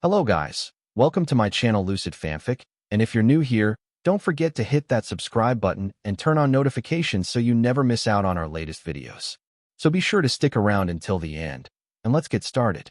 Hello guys, welcome to my channel Lucid Fanfic, and if you're new here, don't forget to hit that subscribe button and turn on notifications so you never miss out on our latest videos. So be sure to stick around until the end, and let's get started.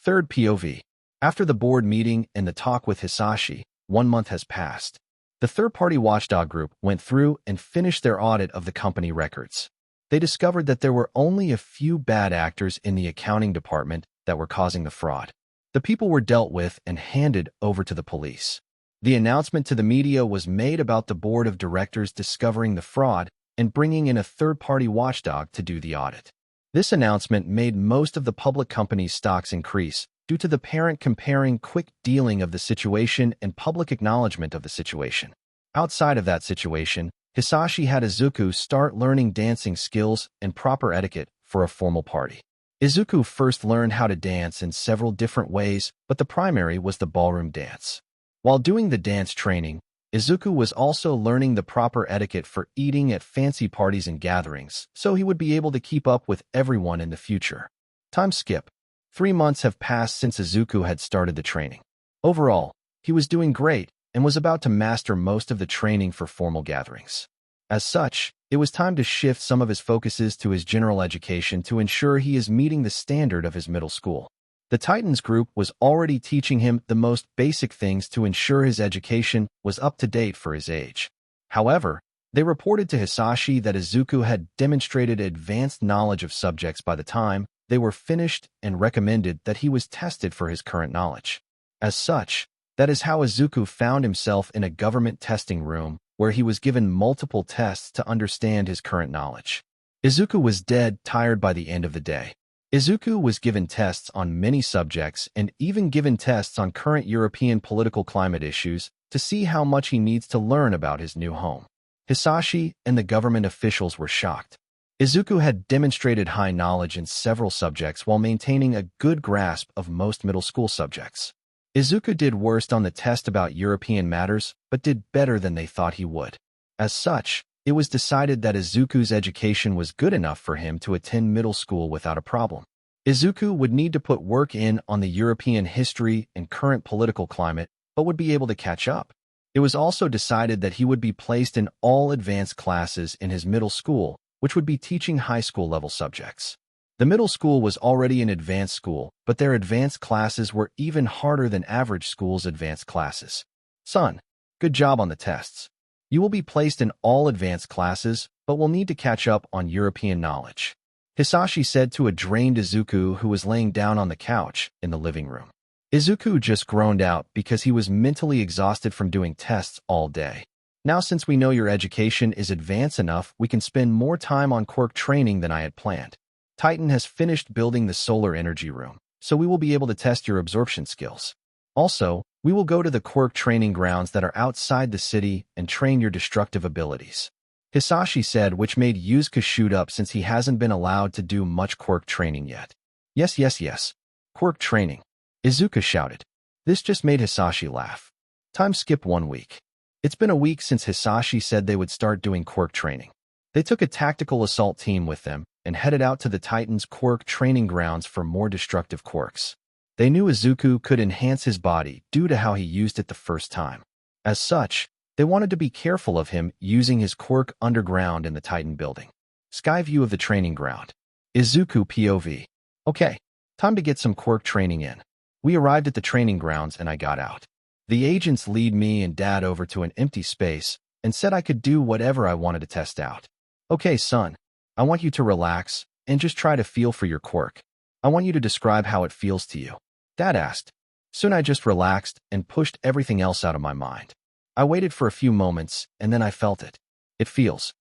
Third POV. After the board meeting and the talk with Hisashi, 1 month has passed. The third-party watchdog group went through and finished their audit of the company records. They discovered that there were only a few bad actors in the accounting department that were causing the fraud. The people were dealt with and handed over to the police. The announcement to the media was made about the board of directors discovering the fraud and bringing in a third-party watchdog to do the audit. This announcement made most of the public companies' stocks increase due to the parent comparing quick dealing of the situation and public acknowledgement of the situation. Outside of that situation, Hisashi had Izuku start learning dancing skills and proper etiquette for a formal party. Izuku first learned how to dance in several different ways, but the primary was the ballroom dance. While doing the dance training, Izuku was also learning the proper etiquette for eating at fancy parties and gatherings, so he would be able to keep up with everyone in the future. Time skip. 3 months have passed since Izuku had started the training. Overall, he was doing great and was about to master most of the training for formal gatherings. As such, it was time to shift some of his focuses to his general education to ensure he is meeting the standard of his middle school. The Titans group was already teaching him the most basic things to ensure his education was up to date for his age. However, they reported to Hisashi that Izuku had demonstrated advanced knowledge of subjects by the time they were finished and recommended that he was tested for his current knowledge. As such, that is how Izuku found himself in a government testing room where he was given multiple tests to understand his current knowledge. Izuku was dead tired by the end of the day. Izuku was given tests on many subjects and even given tests on current European political climate issues to see how much he needs to learn about his new home. Hisashi and the government officials were shocked. Izuku had demonstrated high knowledge in several subjects while maintaining a good grasp of most middle school subjects. Izuku did worst on the test about European matters, but did better than they thought he would. As such, it was decided that Izuku's education was good enough for him to attend middle school without a problem. Izuku would need to put work in on the European history and current political climate, but would be able to catch up. It was also decided that he would be placed in all advanced classes in his middle school, which would be teaching high school level subjects. The middle school was already an advanced school, but their advanced classes were even harder than average school's advanced classes. Son, good job on the tests. You will be placed in all advanced classes, but will need to catch up on European knowledge, Hisashi said to a drained Izuku who was laying down on the couch in the living room. Izuku just groaned out because he was mentally exhausted from doing tests all day. Now since we know your education is advanced enough, we can spend more time on quirk training than I had planned. Titan has finished building the solar energy room, so we will be able to test your absorption skills. Also, we will go to the quirk training grounds that are outside the city and train your destructive abilities, Hisashi said, which made Yusuke shoot up since he hasn't been allowed to do much quirk training yet. Yes. Quirk training, Izuku shouted. This just made Hisashi laugh. Time skip 1 week. It's been a week since Hisashi said they would start doing quirk training. They took a tactical assault team with them and headed out to the Titans' quirk training grounds for more destructive quirks. They knew Izuku could enhance his body due to how he used it the first time. As such, they wanted to be careful of him using his quirk underground in the Titan building. Sky view of the training ground. Izuku POV. Okay, time to get some quirk training in. We arrived at the training grounds and I got out. The agents lead me and Dad over to an empty space and said I could do whatever I wanted to test out. Okay, son. I want you to relax and just try to feel for your quirk. I want you to describe how it feels to you, Dad asked. Soon I just relaxed and pushed everything else out of my mind. I waited for a few moments and then I felt it. It feels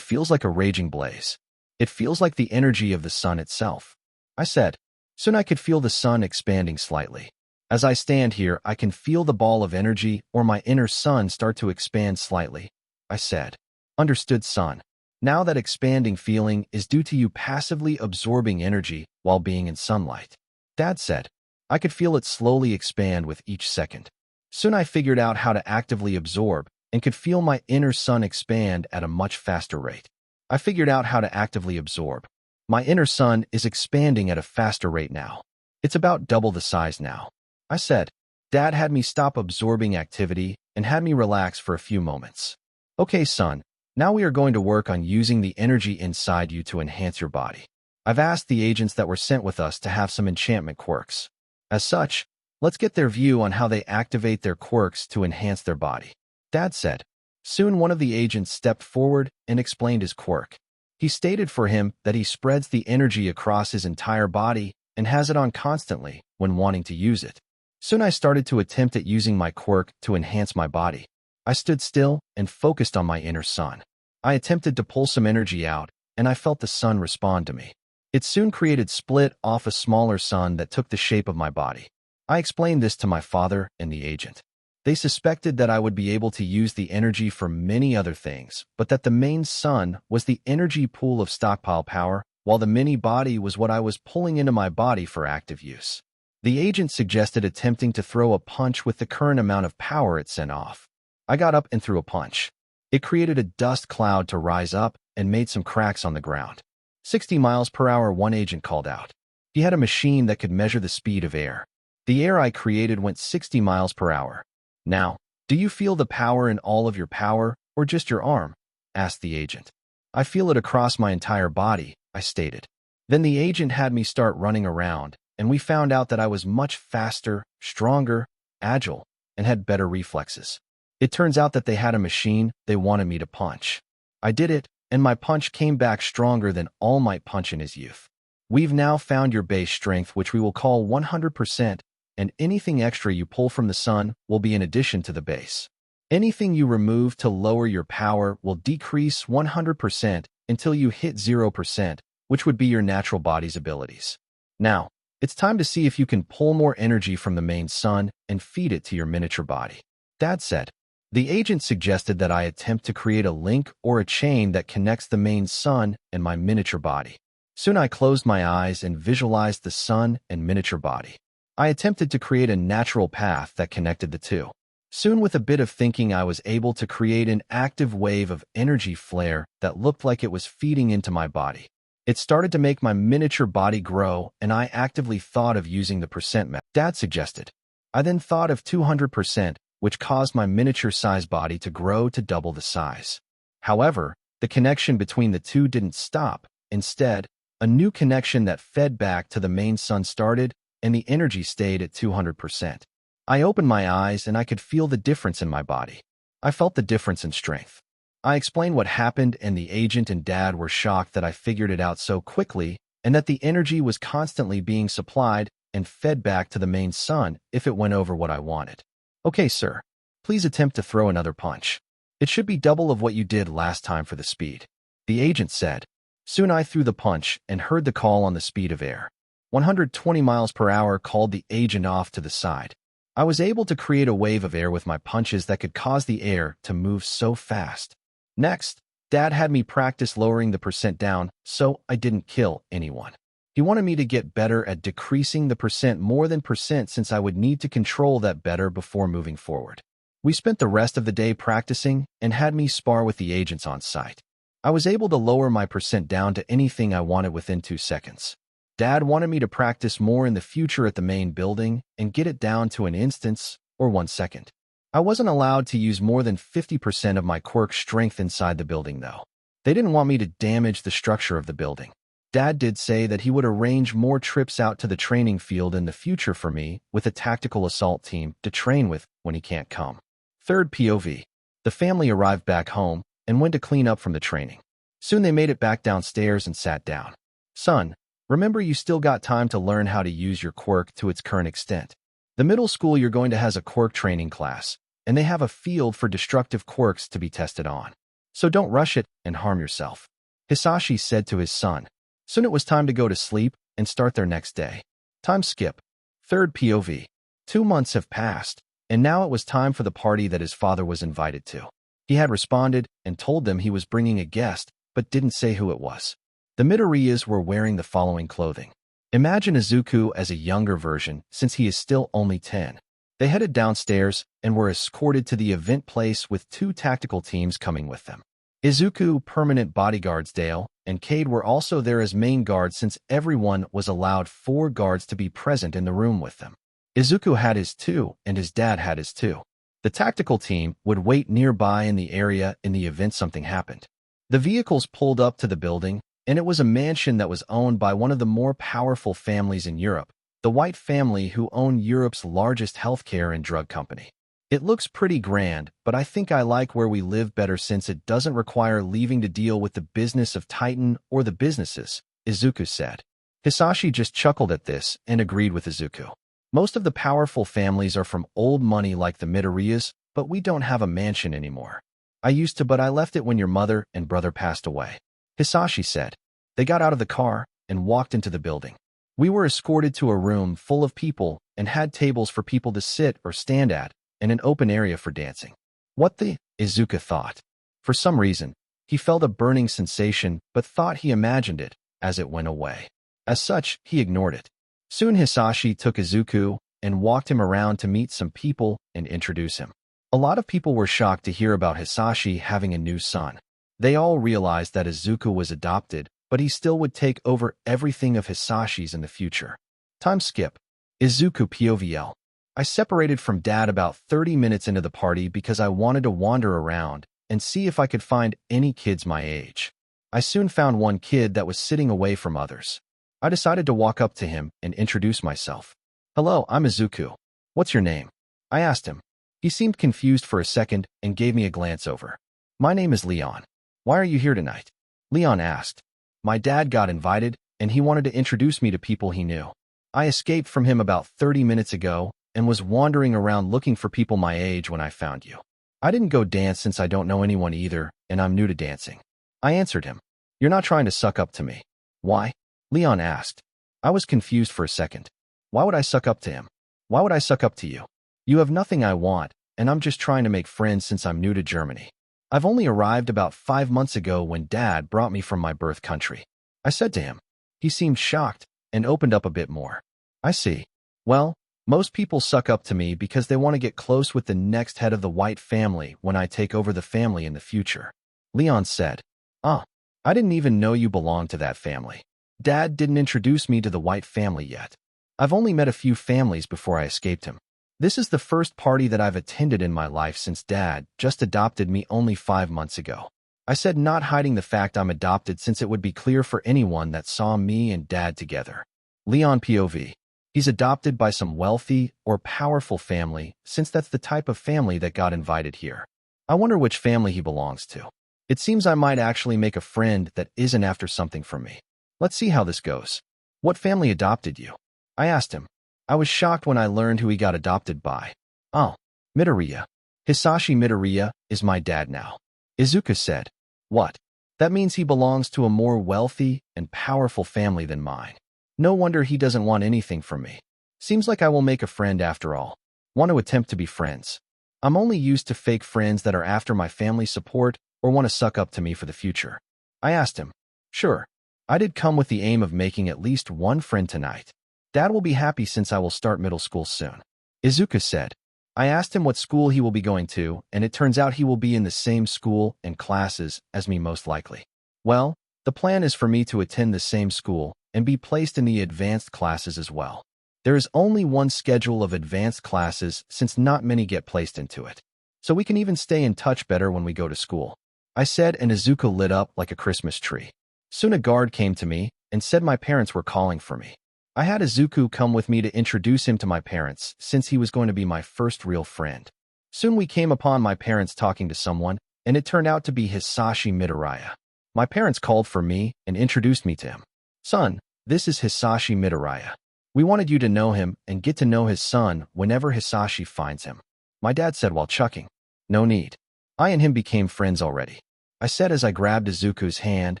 like a raging blaze. It feels like the energy of the sun itself, I said. Soon I could feel the sun expanding slightly. As I stand here, I can feel the ball of energy or my inner sun start to expand slightly, I said. Understood, son. Now that expanding feeling is due to you passively absorbing energy while being in sunlight, Dad said. I could feel it slowly expand with each second. Soon I figured out how to actively absorb and could feel my inner sun expand at a much faster rate. I figured out how to actively absorb. My inner sun is expanding at a faster rate now. It's about double the size now, I I said. Dad had me stop absorbing activity and had me relax for a few moments. Okay, son, now we are going to work on using the energy inside you to enhance your body. I've asked the agents that were sent with us to have some enchantment quirks. As such, let's get their view on how they activate their quirks to enhance their body. Dad said. Soon one of the agents stepped forward and explained his quirk. He stated for him that he spreads the energy across his entire body and has it on constantly when wanting to use it. Soon I started to attempt at using my quirk to enhance my body. I stood still and focused on my inner sun. I attempted to pull some energy out, and I felt the sun respond to me. It soon created split off a smaller sun that took the shape of my body. I explained this to my father and the agent. They suspected that I would be able to use the energy for many other things, but that the main sun was the energy pool of stockpile power, while the mini body was what I was pulling into my body for active use. The agent suggested attempting to throw a punch with the current amount of power it sent off. I got up and threw a punch. It created a dust cloud to rise up and made some cracks on the ground. 60 miles per hour, one agent called out. He had a machine that could measure the speed of air. The air I created went 60 miles per hour. Now, do you feel the power in all of your power or just your arm? Asked the agent. I feel it across my entire body, I stated. Then the agent had me start running around, and we found out that I was much faster, stronger, agile, and had better reflexes. It turns out that they had a machine they wanted me to punch. I did it, and my punch came back stronger than All Might punch in his youth. We've now found your base strength, which we will call 100%, and anything extra you pull from the sun will be in addition to the base. Anything you remove to lower your power will decrease 100% until you hit 0%, which would be your natural body's abilities. Now, it's time to see if you can pull more energy from the main sun and feed it to your miniature body. Dad said. The agent suggested that I attempt to create a link or a chain that connects the main sun and my miniature body. Soon I closed my eyes and visualized the sun and miniature body. I attempted to create a natural path that connected the two. Soon, with a bit of thinking, I was able to create an active wave of energy flare that looked like it was feeding into my body. It started to make my miniature body grow, and I actively thought of using the percent method Dad suggested. I then thought of 200%, which caused my miniature-sized body to grow to double the size. However, the connection between the two didn't stop. Instead, a new connection that fed back to the main sun started, and the energy stayed at 200%. I opened my eyes and I could feel the difference in my body. I felt the difference in strength. I explained what happened, and the agent and Dad were shocked that I figured it out so quickly and that the energy was constantly being supplied and fed back to the main sun if it went over what I wanted. Okay, sir. Please attempt to throw another punch. It should be double of what you did last time for the speed. The agent said. Soon I threw the punch and heard the call on the speed of air. 120 miles per hour called the agent off to the side. I was able to create a wave of air with my punches that could cause the air to move so fast. Next, Dad had me practice lowering the percent down so I didn't kill anyone. He wanted me to get better at decreasing the percent more than percent, since I would need to control that better before moving forward. We spent the rest of the day practicing and had me spar with the agents on site. I was able to lower my percent down to anything I wanted within 2 seconds. Dad wanted me to practice more in the future at the main building and get it down to an instance or 1 second. I wasn't allowed to use more than 50% of my quirk strength inside the building, though. They didn't want me to damage the structure of the building. Dad did say that he would arrange more trips out to the training field in the future for me with a tactical assault team to train with when he can't come. Third POV. The family arrived back home and went to clean up from the training. Soon they made it back downstairs and sat down. Son, remember, you still got time to learn how to use your quirk to its current extent. The middle school you're going to has a quirk training class, and they have a field for destructive quirks to be tested on. So don't rush it and harm yourself. Hisashi said to his son. Soon it was time to go to sleep and start their next day. Time skip. Third POV. 2 months have passed, and now it was time for the party that his father was invited to. He had responded and told them he was bringing a guest, but didn't say who it was. The Midoriyas were wearing the following clothing. Imagine Izuku as a younger version, since he is still only 10. They headed downstairs and were escorted to the event place with 2 tactical teams coming with them. Izuku, permanent bodyguards Dale, and Cade were also there as main guards, since everyone was allowed 4 guards to be present in the room with them. Izuku had his too, and his dad had his too. The tactical team would wait nearby in the area in the event something happened. The vehicles pulled up to the building, and it was a mansion that was owned by one of the more powerful families in Europe, the White family who own Europe's largest healthcare and drug company. It looks pretty grand, but I think I like where we live better since it doesn't require leaving to deal with the business of Titan or the businesses, Izuku said. Hisashi just chuckled at this and agreed with Izuku. Most of the powerful families are from old money like the Midoriyas, but we don't have a mansion anymore. I used to, but I left it when your mother and brother passed away, Hisashi said. They got out of the car and walked into the building. We were escorted to a room full of people and had tables for people to sit or stand at, and an open area for dancing. What the? Izuku thought. For some reason, he felt a burning sensation but thought he imagined it as it went away. As such, he ignored it. Soon Hisashi took Izuku and walked him around to meet some people and introduce him. A lot of people were shocked to hear about Hisashi having a new son. They all realized that Izuku was adopted, but he still would take over everything of Hisashi's in the future. Time skip. Izuku POVL. I separated from Dad about 30 minutes into the party because I wanted to wander around and see if I could find any kids my age. I soon found one kid that was sitting away from others. I decided to walk up to him and introduce myself. Hello, I'm Izuku. What's your name? I asked him. He seemed confused for a second and gave me a glance over. My name is Leon. Why are you here tonight? Leon asked. My dad got invited, and he wanted to introduce me to people he knew. I escaped from him about 30 minutes ago and was wandering around looking for people my age when I found you. I didn't go dance since I don't know anyone either, and I'm new to dancing. I answered him. You're not trying to suck up to me. Why? Leon asked. I was confused for a second. Why would I suck up to him? Why would I suck up to you? You have nothing I want, and I'm just trying to make friends since I'm new to Germany. I've only arrived about 5 months ago when Dad brought me from my birth country. I said to him. He seemed shocked and opened up a bit more. I see. Well, most people suck up to me because they want to get close with the next head of the White family when I take over the family in the future. Leon said. I didn't even know you belonged to that family. Dad didn't introduce me to the White family yet. I've only met a few families before I escaped him. This is the first party that I've attended in my life since Dad just adopted me only 5 months ago. I said, not hiding the fact I'm adopted since it would be clear for anyone that saw me and Dad together. Leon POV. He's adopted by some wealthy or powerful family since that's the type of family that got invited here. I wonder which family he belongs to. It seems I might actually make a friend that isn't after something from me. Let's see how this goes. What family adopted you? I asked him. I was shocked when I learned who he got adopted by. Oh, Midoriya. Hisashi Midoriya is my dad now. Izuku said. What? That means he belongs to a more wealthy and powerful family than mine. No wonder he doesn't want anything from me. Seems like I will make a friend after all. Want to attempt to be friends. I'm only used to fake friends that are after my family support or want to suck up to me for the future. I asked him. Sure. I did come with the aim of making at least one friend tonight. Dad will be happy since I will start middle school soon. Izuku said. I asked him what school he will be going to, and it turns out he will be in the same school and classes as me most likely. Well, the plan is for me to attend the same school and be placed in the advanced classes as well. There is only one schedule of advanced classes since not many get placed into it. So we can even stay in touch better when we go to school. I said, and Izuku lit up like a Christmas tree. Soon a guard came to me and said my parents were calling for me. I had Izuku come with me to introduce him to my parents since he was going to be my first real friend. Soon we came upon my parents talking to someone, and it turned out to be Hisashi Midoriya. My parents called for me and introduced me to him. Son, this is Hisashi Midoriya. We wanted you to know him and get to know his son whenever Hisashi finds him. My dad said while chuckling. No need. I and him became friends already. I said as I grabbed Izuku's hand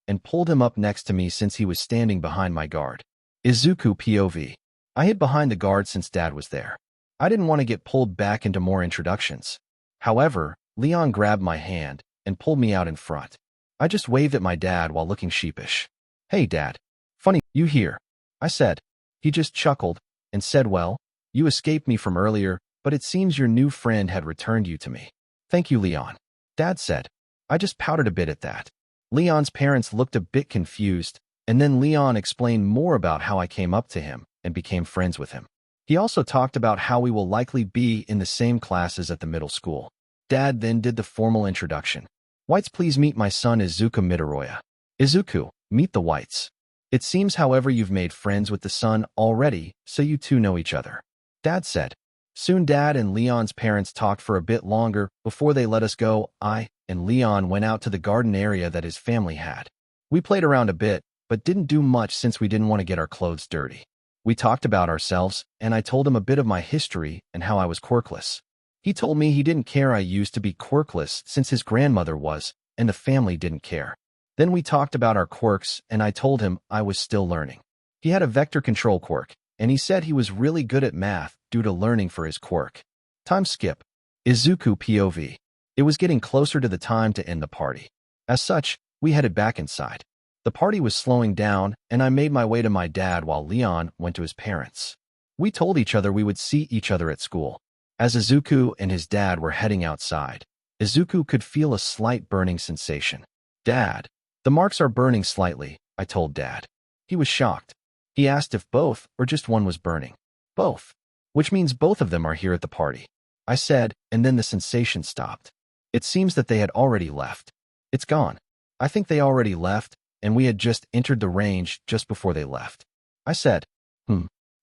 and pulled him up next to me since he was standing behind my guard. Izuku POV. I hid behind the guard since Dad was there. I didn't want to get pulled back into more introductions. However, Leon grabbed my hand and pulled me out in front. I just waved at my dad while looking sheepish. Hey, Dad. Funny, you here. I said. He just chuckled and said, well, you escaped me from earlier, but it seems your new friend had returned you to me. Thank you, Leon. Dad said. I just pouted a bit at that. Leon's parents looked a bit confused, and then Leon explained more about how I came up to him and became friends with him. He also talked about how we will likely be in the same classes at the middle school. Dad then did the formal introduction. Whites, please meet my son Izuku Midoriya. Izuku, meet the Whites. It seems, however, you've made friends with the son already, so you two know each other. Dad said. Soon Dad and Leon's parents talked for a bit longer before they let us go. I and Leon went out to the garden area that his family had. We played around a bit, but didn't do much since we didn't want to get our clothes dirty. We talked about ourselves, and I told him a bit of my history and how I was quirkless. He told me he didn't care I used to be quirkless since his grandmother was, and the family didn't care. Then we talked about our quirks, and I told him I was still learning. He had a vector control quirk, and he said he was really good at math due to learning for his quirk. Time skip. Izuku POV. It was getting closer to the time to end the party. As such, we headed back inside. The party was slowing down, and I made my way to my dad while Leon went to his parents. We told each other we would see each other at school. As Izuku and his dad were heading outside, Izuku could feel a slight burning sensation. Dad, the marks are burning slightly, I told Dad. He was shocked. He asked if both or just one was burning. Both. Which means both of them are here at the party. I said, and then the sensation stopped. It seems that they had already left. It's gone. I think they already left, and we had just entered the range just before they left. I said,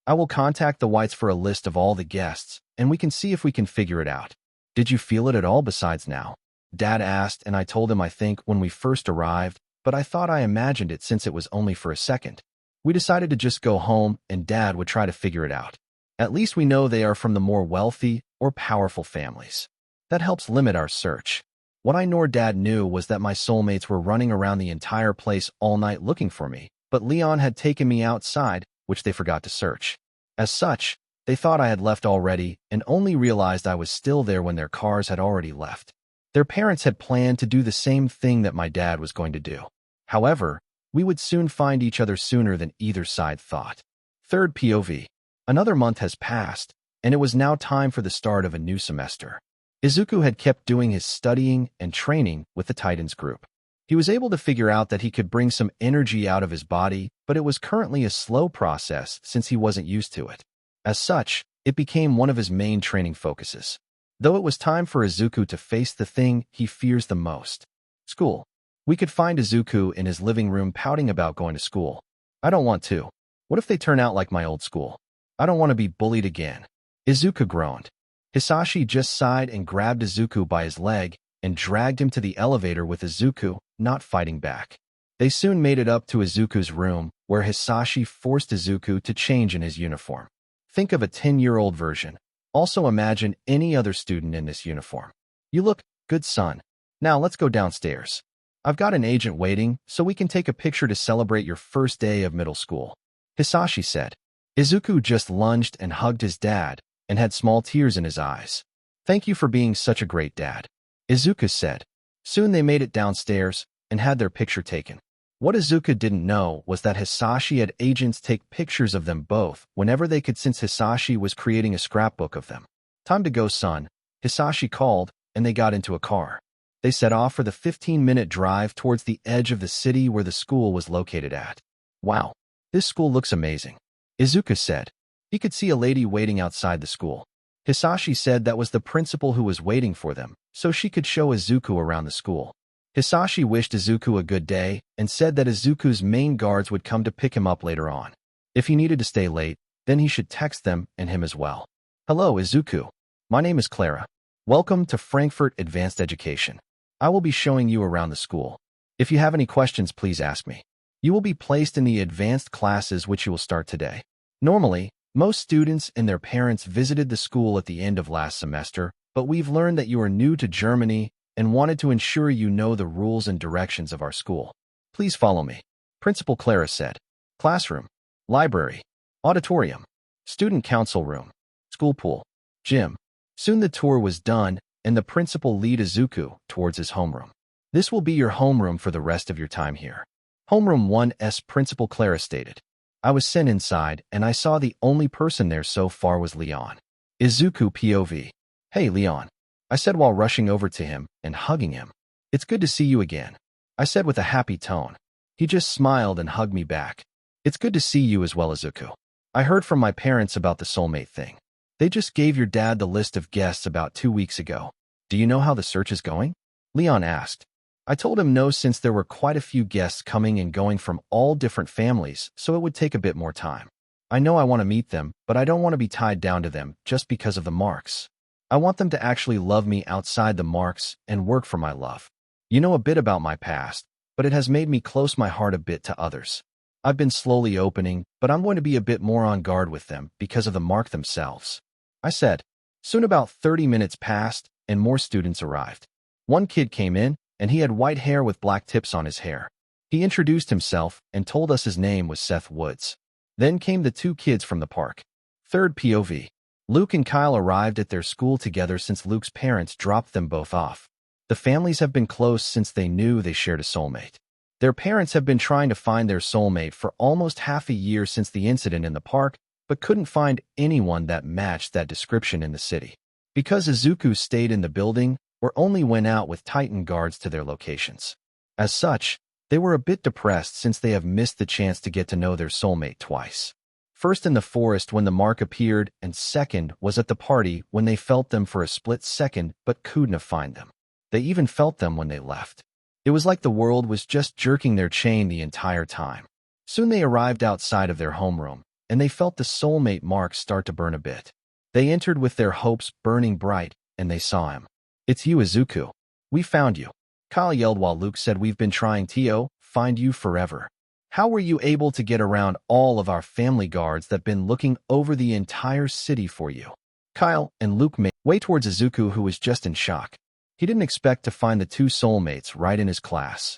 I will contact the Whites for a list of all the guests, and we can see if we can figure it out. Did you feel it at all besides now? Dad asked, and I told him I think when we first arrived, but I thought I imagined it since it was only for a second. We decided to just go home, and Dad would try to figure it out. At least we know they are from the more wealthy or powerful families. That helps limit our search. What I nor Dad knew was that my soulmates were running around the entire place all night looking for me, but Leon had taken me outside, which they forgot to search. As such, they thought I had left already and only realized I was still there when their cars had already left. Their parents had planned to do the same thing that my dad was going to do. However, we would soon find each other sooner than either side thought. Third POV. Another month has passed, and it was now time for the start of a new semester. Izuku had kept doing his studying and training with the Titans group. He was able to figure out that he could bring some energy out of his body, but it was currently a slow process since he wasn't used to it. As such, it became one of his main training focuses. Though it was time for Izuku to face the thing he fears the most. School. We could find Izuku in his living room pouting about going to school. I don't want to. What if they turn out like my old school? I don't want to be bullied again. Izuku groaned. Hisashi just sighed and grabbed Izuku by his leg and dragged him to the elevator with Izuku not fighting back. They soon made it up to Izuku's room, where Hisashi forced Izuku to change in his uniform. Think of a 10-year-old version. Also imagine any other student in this uniform. You look good, son. Now let's go downstairs. I've got an agent waiting, so we can take a picture to celebrate your first day of middle school. Hisashi said. Izuku just lunged and hugged his dad and had small tears in his eyes. Thank you for being such a great dad. Izuku said. Soon they made it downstairs and had their picture taken. What Izuku didn't know was that Hisashi had agents take pictures of them both whenever they could, since Hisashi was creating a scrapbook of them. Time to go, son, Hisashi called, and they got into a car. They set off for the 15-minute drive towards the edge of the city where the school was located at. Wow, this school looks amazing, Izuku said. He could see a lady waiting outside the school. Hisashi said that was the principal who was waiting for them, so she could show Izuku around the school. Hisashi wished Izuku a good day and said that Izuku's main guards would come to pick him up later on. If he needed to stay late, then he should text them and him as well. Hello, Izuku. My name is Clara. Welcome to Frankfurt Advanced Education. I will be showing you around the school. If you have any questions, please ask me. You will be placed in the advanced classes which you will start today. Normally, most students and their parents visited the school at the end of last semester, but we've learned that you are new to Germany and wanted to ensure you know the rules and directions of our school. Please follow me. Principal Clara said. Classroom, library, auditorium, student council room, school pool, gym. Soon the tour was done, and the principal led Izuku towards his homeroom. This will be your homeroom for the rest of your time here. Homeroom 1's Principal Clara stated. I was sent inside, and I saw the only person there so far was Leon. Izuku POV. Hey, Leon, I said while rushing over to him and hugging him. It's good to see you again, I said with a happy tone. He just smiled and hugged me back. It's good to see you as well, Izuku. I heard from my parents about the soulmate thing. They just gave your dad the list of guests about 2 weeks ago. Do you know how the search is going? Leon asked. I told him no, since there were quite a few guests coming and going from all different families, so it would take a bit more time. I know I want to meet them, but I don't want to be tied down to them just because of the marks. I want them to actually love me outside the marks and work for my love. You know a bit about my past, but it has made me close my heart a bit to others. I've been slowly opening, but I'm going to be a bit more on guard with them because of the mark themselves. I said. Soon about 30 minutes passed, and more students arrived. One kid came in, and he had white hair with black tips on his hair. He introduced himself and told us his name was Seth Woods. Then came the two kids from the park. Third POV. Luke and Kyle arrived at their school together since Luke's parents dropped them both off. The families have been close since they knew they shared a soulmate. Their parents have been trying to find their soulmate for almost half a year since the incident in the park, but couldn't find anyone that matched that description in the city. Because Izuku stayed in the building or only went out with Titan guards to their locations. As such, they were a bit depressed since they have missed the chance to get to know their soulmate twice. First in the forest when the mark appeared, and second was at the party when they felt them for a split second but couldn't find them. They even felt them when they left. It was like the world was just jerking their chain the entire time. Soon they arrived outside of their homeroom, and they felt the soulmate mark start to burn a bit. They entered with their hopes burning bright, and they saw him. It's you, Izuku. We found you. Kyle yelled while Luke said, we've been trying to find you forever. How were you able to get around all of our family guards that been looking over the entire city for you? Kyle and Luke made way towards Izuku, who was just in shock. He didn't expect to find the two soulmates right in his class.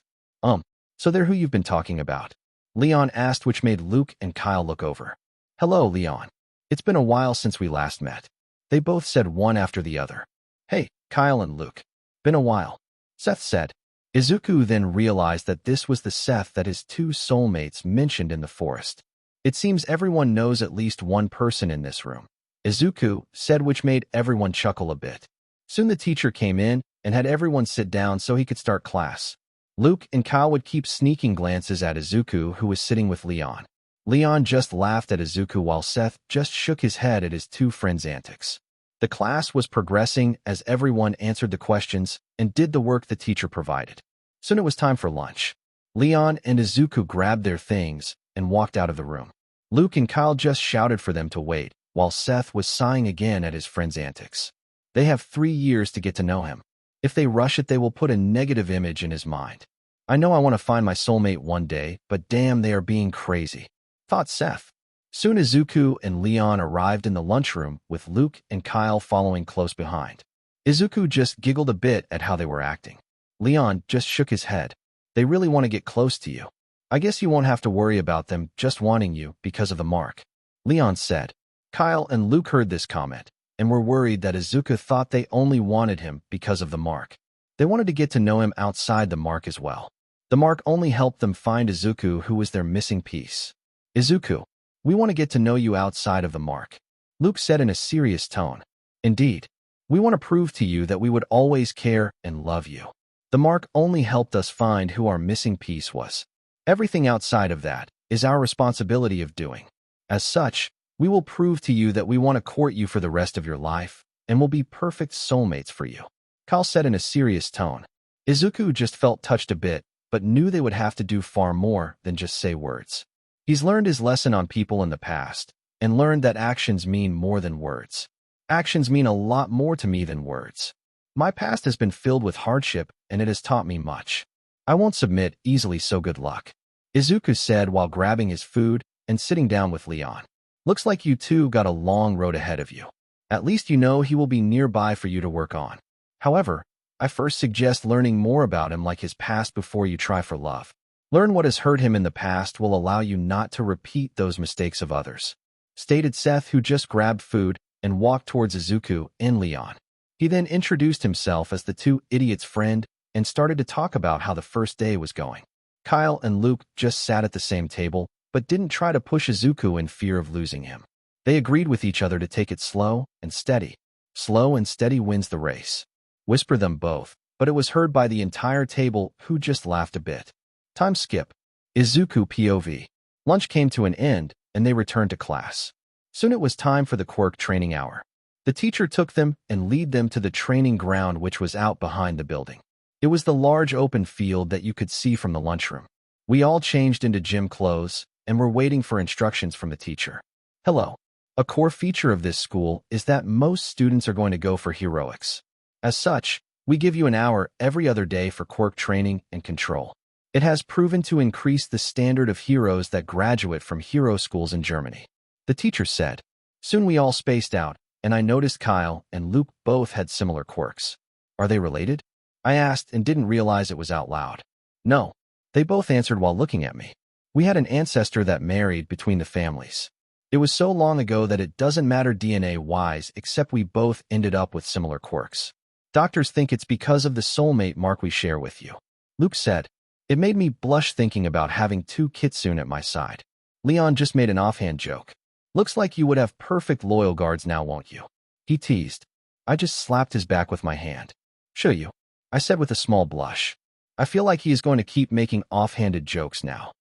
So they're who you've been talking about? Leon asked, which made Luke and Kyle look over. Hello, Leon. It's been a while since we last met. They both said one after the other. Hey, Kyle and Luke. Been a while. Seth said. Izuku then realized that this was the Seth that his two soulmates mentioned in the forest. It seems everyone knows at least one person in this room. Izuku said, which made everyone chuckle a bit. Soon the teacher came in and had everyone sit down so he could start class. Luke and Kyle would keep sneaking glances at Izuku, who was sitting with Leon. Leon just laughed at Izuku while Seth just shook his head at his two friends' antics. The class was progressing as everyone answered the questions and did the work the teacher provided. Soon it was time for lunch. Leon and Izuku grabbed their things and walked out of the room. Luke and Kyle just shouted for them to wait, while Seth was sighing again at his friend's antics. They have 3 years to get to know him. If they rush it, they will put a negative image in his mind. I know I want to find my soulmate one day, but damn, they are being crazy, thought Seth. Soon Izuku and Leon arrived in the lunchroom, with Luke and Kyle following close behind. Izuku just giggled a bit at how they were acting. Leon just shook his head. They really want to get close to you. I guess you won't have to worry about them just wanting you because of the mark, Leon said. Kyle and Luke heard this comment and were worried that Izuku thought they only wanted him because of the mark. They wanted to get to know him outside the mark as well. The mark only helped them find Izuku, who was their missing piece. Izuku, we want to get to know you outside of the mark, Luke said in a serious tone. Indeed, we want to prove to you that we would always care and love you. The mark only helped us find who our missing piece was. Everything outside of that is our responsibility of doing. As such, we will prove to you that we want to court you for the rest of your life and will be perfect soulmates for you, Kyle said in a serious tone. Izuku just felt touched a bit, but knew they would have to do far more than just say words. He's learned his lesson on people in the past and learned that actions mean more than words. Actions mean a lot more to me than words. My past has been filled with hardship and it has taught me much. I won't submit easily, so good luck, Izuku said while grabbing his food and sitting down with Leon. Looks like you two got a long road ahead of you. At least you know he will be nearby for you to work on. However, I first suggest learning more about him, like his past, before you try for love. Learn what has hurt him in the past will allow you not to repeat those mistakes of others, stated Seth, who just grabbed food and walked towards Izuku and Leon. He then introduced himself as the two idiots' friend and started to talk about how the first day was going. Kyle and Luke just sat at the same table, but didn't try to push Izuku in fear of losing him. They agreed with each other to take it slow and steady. Slow and steady wins the race, whispered them both, but it was heard by the entire table, who just laughed a bit. Time skip. Izuku POV. Lunch came to an end, and they returned to class. Soon it was time for the quirk training hour. The teacher took them and led them to the training ground, which was out behind the building. It was the large open field that you could see from the lunchroom. We all changed into gym clothes and were waiting for instructions from the teacher. Hello. A core feature of this school is that most students are going to go for heroics. As such, we give you an hour every other day for quirk training and control. It has proven to increase the standard of heroes that graduate from hero schools in Germany. The teacher said. Soon we all spaced out, and I noticed Kyle and Luke both had similar quirks. Are they related? I asked and didn't realize it was out loud. No. They both answered while looking at me. We had an ancestor that married between the families. It was so long ago that it doesn't matter DNA-wise, except we both ended up with similar quirks. Doctors think it's because of the soulmate mark we share with you. Luke said. It made me blush thinking about having two kitsune at my side. Leon just made an offhand joke. Looks like you would have perfect loyal guards now, won't you? He teased. I just slapped his back with my hand. Show you, I said with a small blush. I feel like he is going to keep making offhanded jokes now.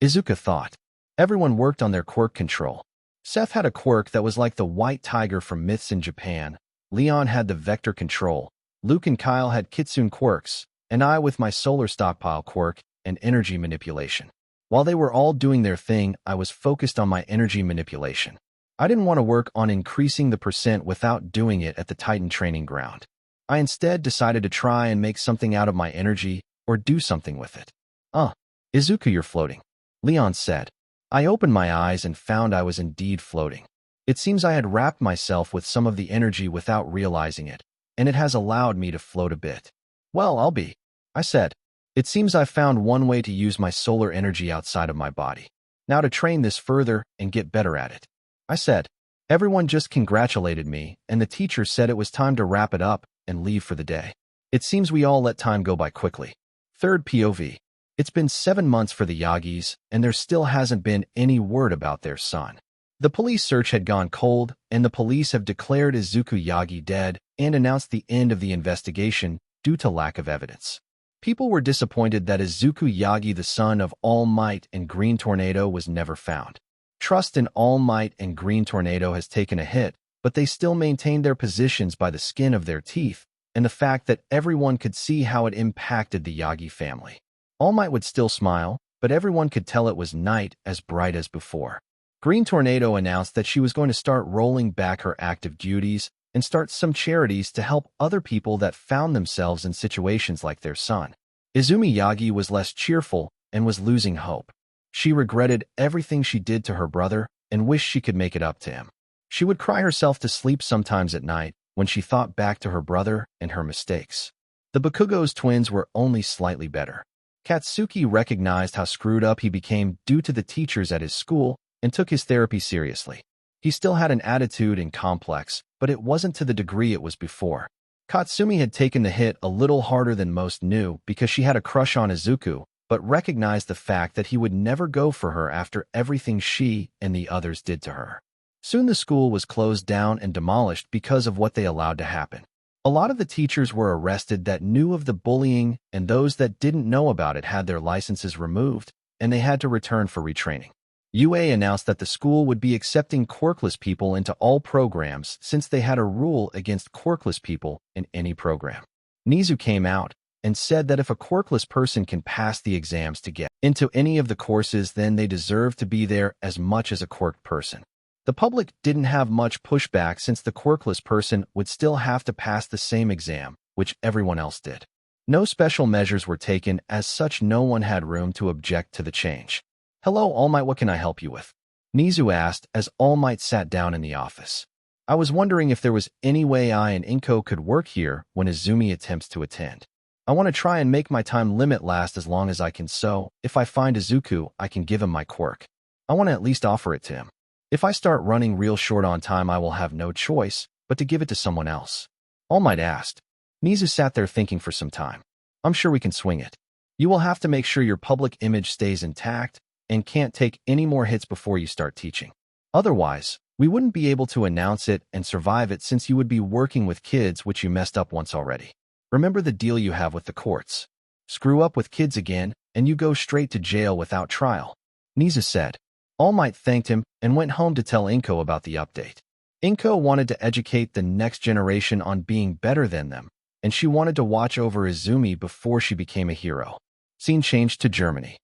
Izuka thought. Everyone worked on their quirk control. Seth had a quirk that was like the white tiger from myths in Japan. Leon had the vector control. Luke and Kyle had kitsune quirks, and I with my solar stockpile quirk and energy manipulation. While they were all doing their thing, I was focused on my energy manipulation. I didn't want to work on increasing the percent without doing it at the Titan training ground. I instead decided to try and make something out of my energy or do something with it. Izuka, you're floating, Leon said. I opened my eyes and found I was indeed floating. It seems I had wrapped myself with some of the energy without realizing it, and it has allowed me to float a bit. Well, I'll be, I said. It seems I've found one way to use my solar energy outside of my body. Now to train this further and get better at it. I said. Everyone just congratulated me, and the teacher said it was time to wrap it up and leave for the day. It seems we all let time go by quickly. Third POV. It's been 7 months for the Yagis, and there still hasn't been any word about their son. The police search had gone cold, and the police have declared Izuku Yagi dead and announced the end of the investigation due to lack of evidence. People were disappointed that Izuku Yagi, the son of All Might and Green Tornado, was never found. Trust in All Might and Green Tornado has taken a hit, but they still maintained their positions by the skin of their teeth and the fact that everyone could see how it impacted the Yagi family. All Might would still smile, but everyone could tell it was not as bright as before. Green Tornado announced that she was going to start rolling back her active duties and start some charities to help other people that found themselves in situations like their son. Izumi Yagi was less cheerful and was losing hope. She regretted everything she did to her brother and wished she could make it up to him. She would cry herself to sleep sometimes at night when she thought back to her brother and her mistakes. The Bakugo's twins were only slightly better. Katsuki recognized how screwed up he became due to the teachers at his school and took his therapy seriously. He still had an attitude and complex, but it wasn't to the degree it was before. Katsumi had taken the hit a little harder than most knew because she had a crush on Izuku, but recognized the fact that he would never go for her after everything she and the others did to her. Soon the school was closed down and demolished because of what they allowed to happen. A lot of the teachers were arrested that knew of the bullying, and those that didn't know about it had their licenses removed, and they had to return for retraining. UA announced that the school would be accepting quirkless people into all programs since they had a rule against quirkless people in any program. Nizu came out and said that if a quirkless person can pass the exams to get into any of the courses, then they deserve to be there as much as a quirked person. The public didn't have much pushback since the quirkless person would still have to pass the same exam, which everyone else did. No special measures were taken, as such no one had room to object to the change. Hello, All Might, what can I help you with? Nizu asked as All Might sat down in the office. I was wondering if there was any way I and Inko could work here when Izumi attempts to attend. I want to try and make my time limit last as long as I can, so if I find Izuku, I can give him my quirk. I want to at least offer it to him. If I start running real short on time, I will have no choice but to give it to someone else. All Might asked. Nizu sat there thinking for some time. I'm sure we can swing it. You will have to make sure your public image stays intact and can't take any more hits before you start teaching. Otherwise, we wouldn't be able to announce it and survive it since you would be working with kids, which you messed up once already. Remember the deal you have with the courts. Screw up with kids again, and you go straight to jail without trial. Nizu said. All Might thanked him and went home to tell Inko about the update. Inko wanted to educate the next generation on being better than them, and she wanted to watch over Izumi before she became a hero. Scene changed to Germany.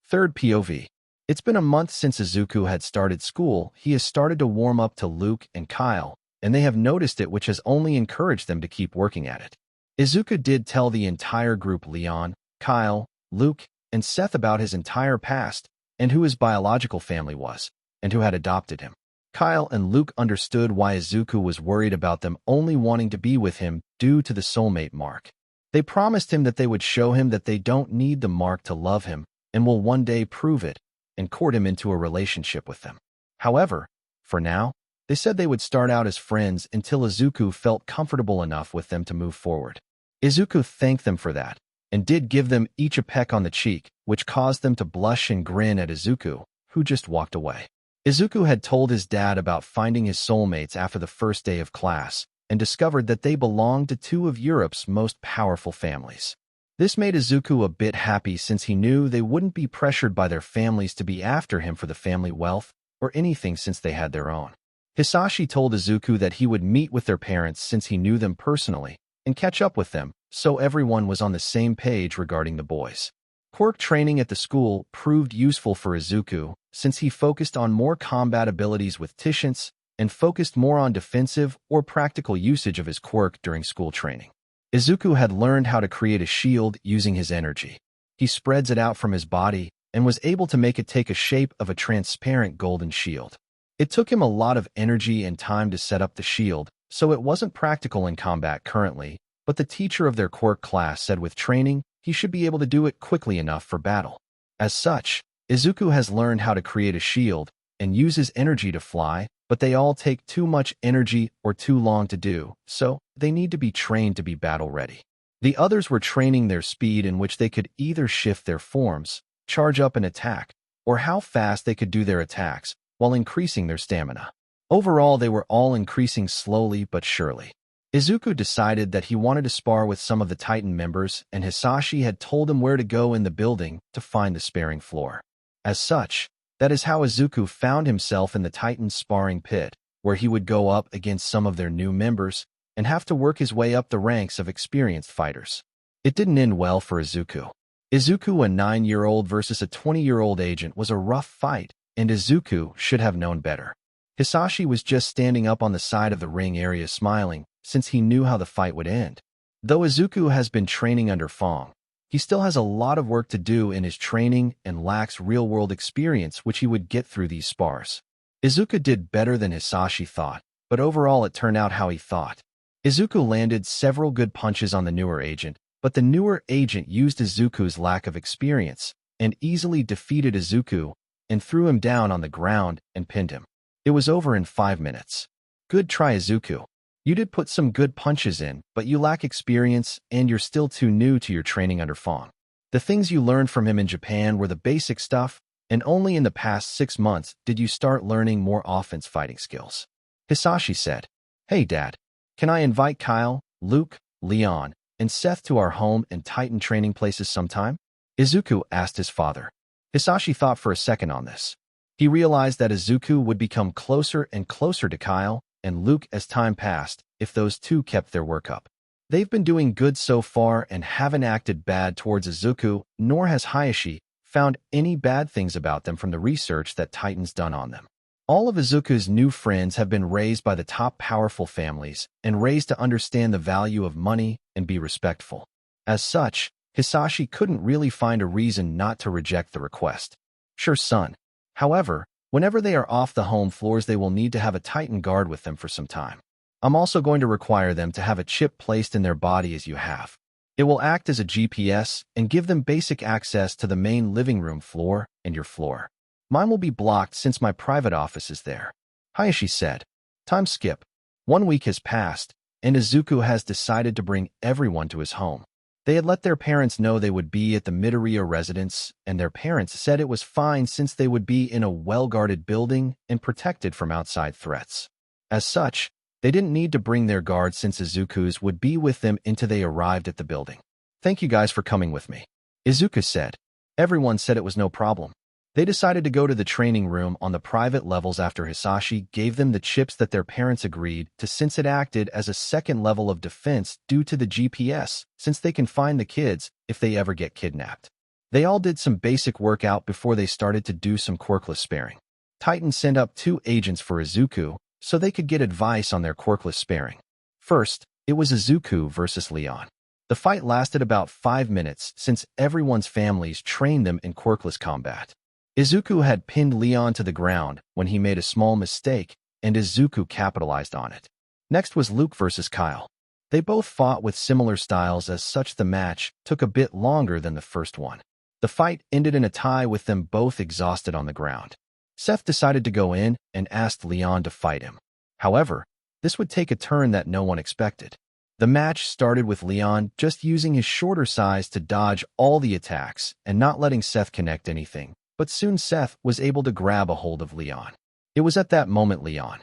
Third POV. It's been a month since Izuku had started school. He has started to warm up to Luke and Kyle, and they have noticed it, which has only encouraged them to keep working at it. Izuku did tell the entire group, Leon, Kyle, Luke, and Seth, about his entire past and who his biological family was, and who had adopted him. Kyle and Luke understood why Izuku was worried about them only wanting to be with him due to the soulmate mark. They promised him that they would show him that they don't need the mark to love him and will one day prove it and court him into a relationship with them. However, for now, they said they would start out as friends until Izuku felt comfortable enough with them to move forward. Izuku thanked them for that, and did give them each a peck on the cheek, which caused them to blush and grin at Izuku, who just walked away. Izuku had told his dad about finding his soulmates after the first day of class, and discovered that they belonged to two of Europe's most powerful families. This made Izuku a bit happy, since he knew they wouldn't be pressured by their families to be after him for the family wealth or anything, since they had their own. Hisashi told Izuku that he would meet with their parents since he knew them personally, and catch up with them, so everyone was on the same page regarding the boys. Quirk training at the school proved useful for Izuku, since he focused on more combat abilities with Tishance and focused more on defensive or practical usage of his quirk during school training. Izuku had learned how to create a shield using his energy. He spreads it out from his body and was able to make it take a shape of a transparent golden shield. It took him a lot of energy and time to set up the shield, so it wasn't practical in combat currently, but the teacher of their quirk class said with training, he should be able to do it quickly enough for battle. As such, Izuku has learned how to create a shield and uses energy to fly, but they all take too much energy or too long to do, so they need to be trained to be battle-ready. The others were training their speed, in which they could either shift their forms, charge up an attack, or how fast they could do their attacks, while increasing their stamina. Overall, they were all increasing slowly but surely. Izuku decided that he wanted to spar with some of the Titan members, and Hisashi had told him where to go in the building to find the sparring floor. As such, that is how Izuku found himself in the Titan sparring pit, where he would go up against some of their new members and have to work his way up the ranks of experienced fighters. It didn't end well for Izuku. Izuku, a 9-year-old versus a 20-year-old agent, was a rough fight, and Izuku should have known better. Hisashi was just standing up on the side of the ring area smiling, since he knew how the fight would end. Though Izuku has been training under Fong, he still has a lot of work to do in his training and lacks real-world experience, which he would get through these spars. Izuku did better than Hisashi thought, but overall it turned out how he thought. Izuku landed several good punches on the newer agent, but the newer agent used Izuku's lack of experience and easily defeated Izuku and threw him down on the ground and pinned him. It was over in 5 minutes. Good try, Izuku. You did put some good punches in, but you lack experience and you're still too new to your training under Fong. The things you learned from him in Japan were the basic stuff, and only in the past 6 months did you start learning more offense fighting skills. Hisashi said, "Hey Dad, can I invite Kyle, Luke, Leon, and Seth to our home and Titan training places sometime?" Izuku asked his father. Hisashi thought for a second on this. He realized that Izuku would become closer and closer to Kyle and Luke as time passed if those two kept their work up. They've been doing good so far and haven't acted bad towards Izuku, nor has Hayashi found any bad things about them from the research that Titan's done on them. All of Izuku's new friends have been raised by the top powerful families and raised to understand the value of money and be respectful. As such, Hisashi couldn't really find a reason not to reject the request. Sure, son. However, whenever they are off the home floors, they will need to have a Titan guard with them for some time. I'm also going to require them to have a chip placed in their body as you have. It will act as a GPS and give them basic access to the main living room floor and your floor. Mine will be blocked since my private office is there," Hayashi said. Time skip. 1 week has passed, and Izuku has decided to bring everyone to his home. They had let their parents know they would be at the Midoriya residence, and their parents said it was fine since they would be in a well-guarded building and protected from outside threats. As such, they didn't need to bring their guards since Izuku's would be with them until they arrived at the building. "Thank you guys for coming with me," Izuku said. Everyone said it was no problem. They decided to go to the training room on the private levels after Hisashi gave them the chips that their parents agreed to, since it acted as a second level of defense due to the GPS, since they can find the kids if they ever get kidnapped. They all did some basic workout before they started to do some quirkless sparring. Titan sent up 2 agents for Izuku so they could get advice on their quirkless sparring. First, it was Izuku versus Leon. The fight lasted about 5 minutes since everyone's families trained them in quirkless combat. Izuku had pinned Leon to the ground when he made a small mistake, and Izuku capitalized on it. Next was Luke versus Kyle. They both fought with similar styles, as such the match took a bit longer than the first one. The fight ended in a tie with them both exhausted on the ground. Seth decided to go in and asked Leon to fight him. However, this would take a turn that no one expected. The match started with Leon just using his shorter size to dodge all the attacks and not letting Seth connect anything, but soon Seth was able to grab a hold of Leon. It was at that moment Leon